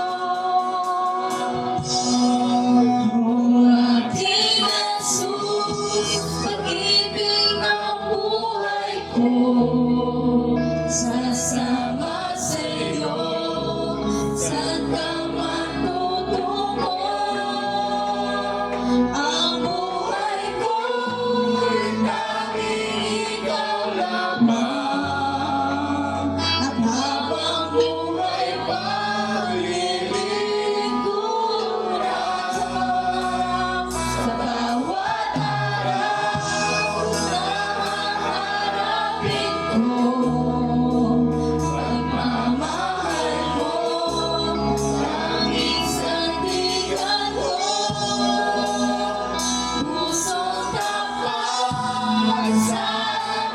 O ating Jesus, pag-ibig ng buhay ko, sasama sa'yo, saan ka man tutungo. Ang buhay ko'y tanging ikaw lamang, at habang buhay paglilingkuran sa bawat araw na haharapin ko. Pagmamahal mo, tanging sandigan ko. Pusong tapat sa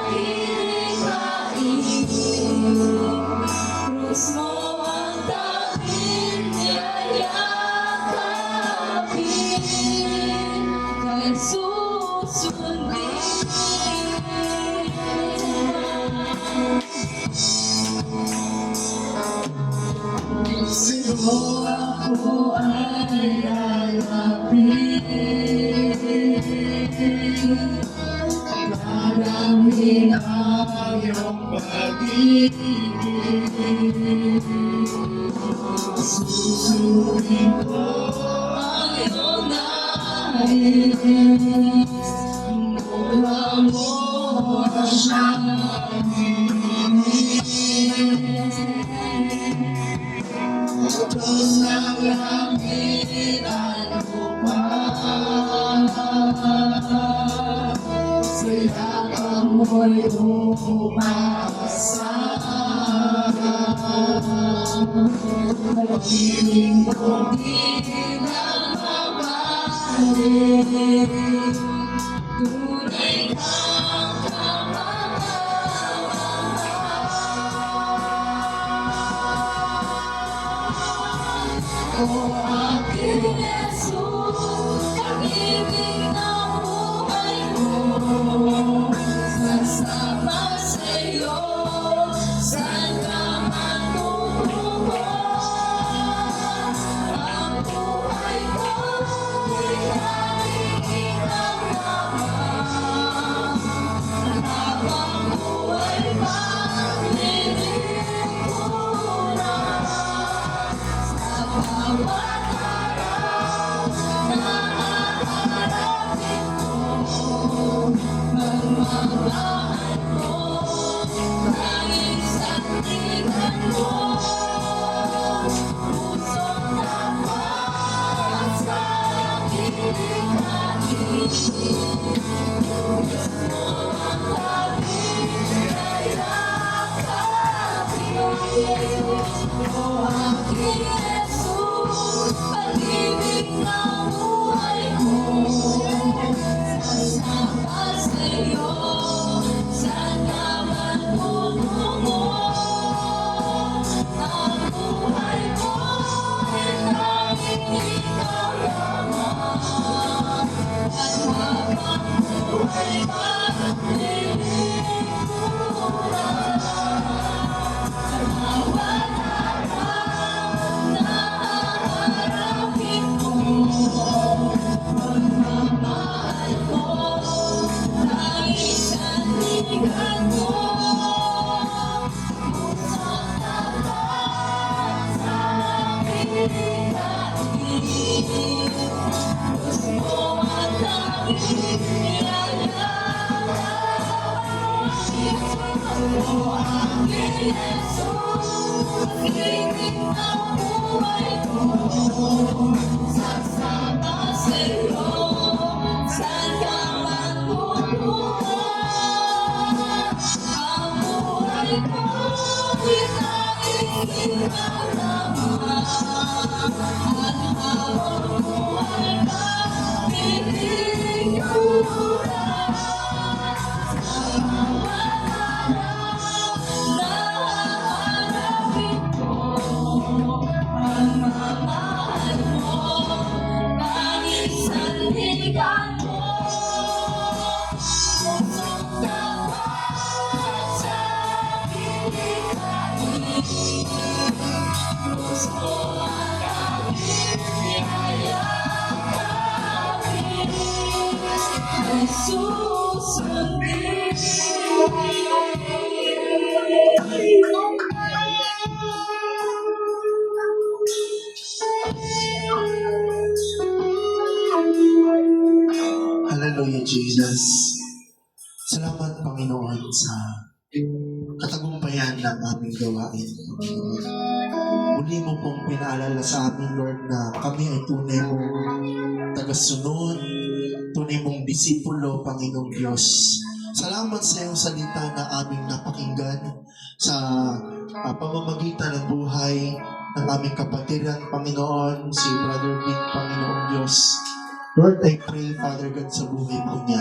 aking pag-ibig. Krus mo ang tanging yayakapin, kay susundin. Sino ako ay lalapit, daramin ang iyong pag-ibig. Susundin ko ang iyong nais. Mukha mo ang siyang Diyos ng langit at lupa, sila mo'y umaasa. Pag-ibig mo di na mamahalin, tunay kang kamamahal. O aking Jesus, pag-ibig ng buhay ko, sasama sa'yo, saan ka man bawat araw na haharapin ko, magmamahal ko, tanging sandigan mo, pusong tapat sa aking likhain. O aking Jesus, pag-ibig ng buhay ko, sasama sa'yo, saan ka man pumungo. Ang buhay ko ay tanging ikaw lamang, at habang buhay pa, lilingkuran. Bawat araw na haharapin ko, magmamahal ko, tanging sandigan mo, pusong tapat sa aking likhain. Gusto at tanging o aking Jesus, pag-ibig ng buhay ko, sasama sa'yo, saan ka man pumunta. Ang buhay ko ay tanging ikaw lamang, at habang buhay ka, lilingkuran. Nahaharapin ko, magmamahal mo, tanging sandigan mo, pusong tapat sa aking likhain. Gusto at aking yayakapin, ay susundin. Hallelujah, Jesus. Salamat, Panginoon, sa katagumpayan ng aming gawain, Panginoon. Muli mo pong pinaalala sa amin, Lord, na kami ay tunay mong tagasunod, tunay mong disipulo, Panginoong Diyos. Salamat sa iyong salita na aming napakinggan sa pamamagitan ng buhay ng aming kapatiran, Panginoon, si Brother Vic, Panginoong Diyos. Lord, I pray, Father God, sa buhay po niya,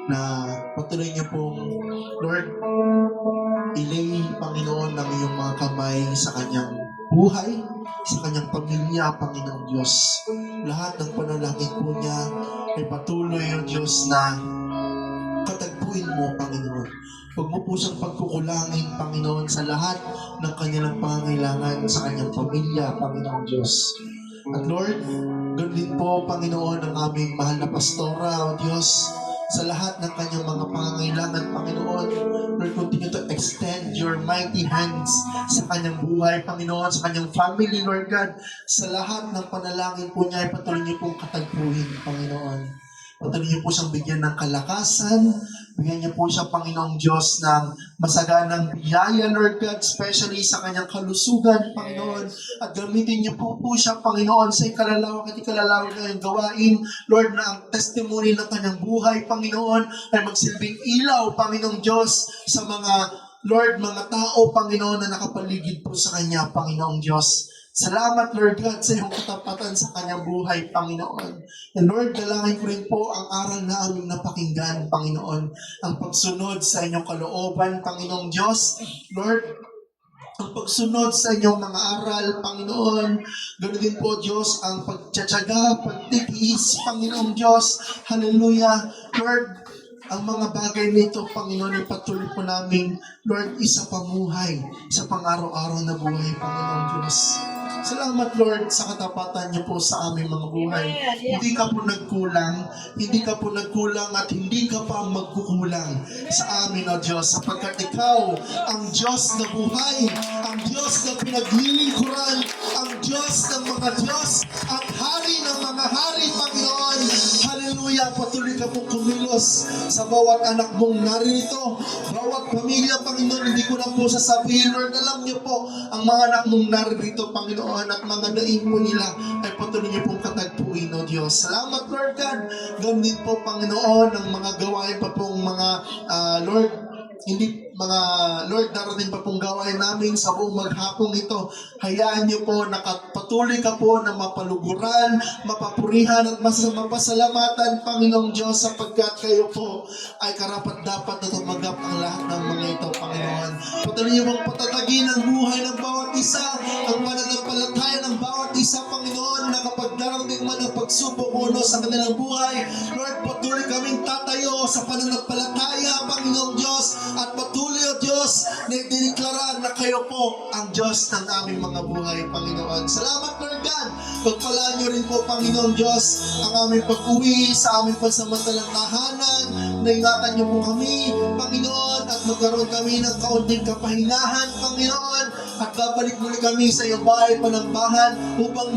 na patuloy niyo pong, Lord, ilay, Panginoon, ng iyong mga kamay sa kanyang buhay, sa kanyang pamilya, Panginoong Diyos. Lahat ng panalangin po niya ay patuloy, O Diyos, na katagpuin mo, Panginoon. Huwag mo po siyang pagkukulangin, Panginoon, sa lahat ng kanilang pangangailangan sa kanyang pamilya, Panginoong Diyos. At Lord, ganoon din po, Panginoon, ang aming mahal na pastora, O Diyos, sa lahat ng kanyang mga pangangailangan, Panginoon. Lord, continue to extend your mighty hands sa kanyang buhay, Panginoon, sa kanyang family, Lord God. Sa lahat ng panalangin po niya, ay patuloy niyo pong katagpuin, Panginoon. Patuloy niyo po siyang bigyan ng kalakasan. Bigyan niyo po siya, Panginoong Diyos, ng masaganang biyaya, Lord God, especially sa kanyang kalusugan, Panginoon. At gamitin niyo po siya, Panginoon, sa ikalalawak at ikalalawak na iyong gawain, Lord, na ang testimony ng kanyang buhay, Panginoon, ay magsilbing ilaw, Panginoong Diyos, sa mga, Lord, mga tao, Panginoon, na nakapaligid po sa kanya, Panginoong Diyos. Salamat, Lord God, sa iyong katapatan sa kanyang buhay, Panginoon. And Lord, dalangin ko rin po ang aral na aming napakinggan, Panginoon. Ang pagsunod sa inyong kalooban, Panginoong Diyos. Lord, ang pagsunod sa inyong mga aral, Panginoon. Ganoon din po, Diyos, ang pagtsatsaga, pagtitiis, Panginoong Diyos. Hallelujah. Lord, ang mga bagay nito, Panginoon, ay patuloy po namin, Lord, isa pamuhay, sa pang-araw-araw na buhay, Panginoon Diyos. Salamat, Lord, sa katapatan niyo po sa aming mga buhay. Hindi ka po nagkulang, at hindi ka pa magkukulang sa amin, O Diyos, sapagkat Ikaw, ang Diyos na buhay, ang Diyos na pinaglilingkuran, ang Diyos ng mga Diyos, at Hari ng mga Hari, Panginoon. Hallelujah, patuloy ka po kumilos sa bawat anak mong naririto, bawat pamilya, Panginoon. Hindi ko na po sasabihin, Lord, alam niyo po, ang mga anak mong naririto, Panginoon, at mga daing po nila ay patuloy niyo pong katagpuin, O Diyos. Salamat, Lord God. Gawin din po, Panginoon, ng mga gawain pa pong mga, Lord, darating pa pong gawain namin sa buong maghapong ito. Hayaan niyo po, patuloy ka po na mapaluguran, mapapurihan at mapasalamatan, Panginoong Diyos, sapagkat kayo po ay karapat-dapat na tumanggap ang lahat ng mga ito, Panginoon. Patuloy niyo pong patatagin ang buhay ng bawat isa, ang pananampalataya ng bawat isa, Panginoon, na kapag darating man ang pagsubok uno sa kanilang buhay, Lord, patuloy kaming tatayo sa pananampalataya, Panginoong Diyos, at patuloy, O Diyos, na idineklara na kayo po ang Diyos ng aming mga buhay, Panginoon. Salamat, Lord God. Pagpalaan niyo rin po, Panginoon Diyos, ang aming pag-uwi sa aming pansamantalang tahanan. Naingatan niyo po kami, Panginoon, at magkaroon kami ng kaunting kapahinahan, Panginoon, at babalik muli kami sa iyong bahay panambahan upang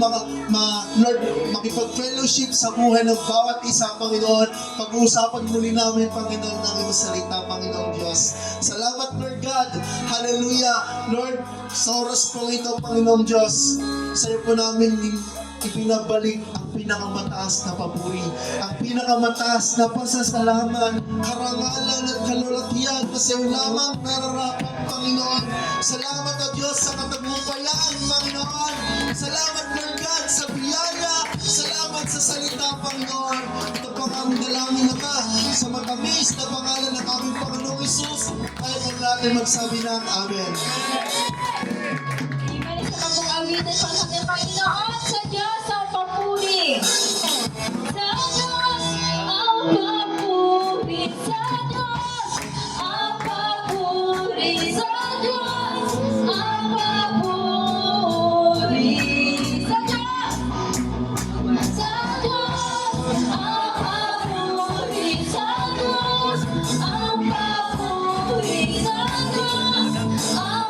Lord, makipag-fellowship sa buhay ng bawat isa, Panginoon. Pag-uusapan muli namin, Panginoon, ng iyong salita, Panginoon Diyos. Salamat, Lord God. Hallelujah. Lord, sa oras po ito, Panginoon Diyos, sa iyo po namin ipinabalik ang pinakamataas na papuri, ang pinakamataas na pasasalamat, karangalan at kalulatian na sa iyo lamang nararapat, Panginoon. Salamat, O Diyos, sa katagupayaan, Panginoon. Salamat, Lord God, sa biyaya. Salamat sa salita, Panginoon. Ito po ang aming dalangin, Ama, sa matamis na pangalan ng aming Panginoong Isus, ay po natin magsabi ng Amen. Amen. Isa pa pong awitin sa ating Panginoon, sa Diyos ang papuri. Sa Diyos ang papuri. Sa Diyos ang papuri. Sa Diyos ang papuri. Sa Diyos. Sa Diyos ang papuri. Sa Diyos ang papuri. Sa Diyos ang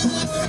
Thank you.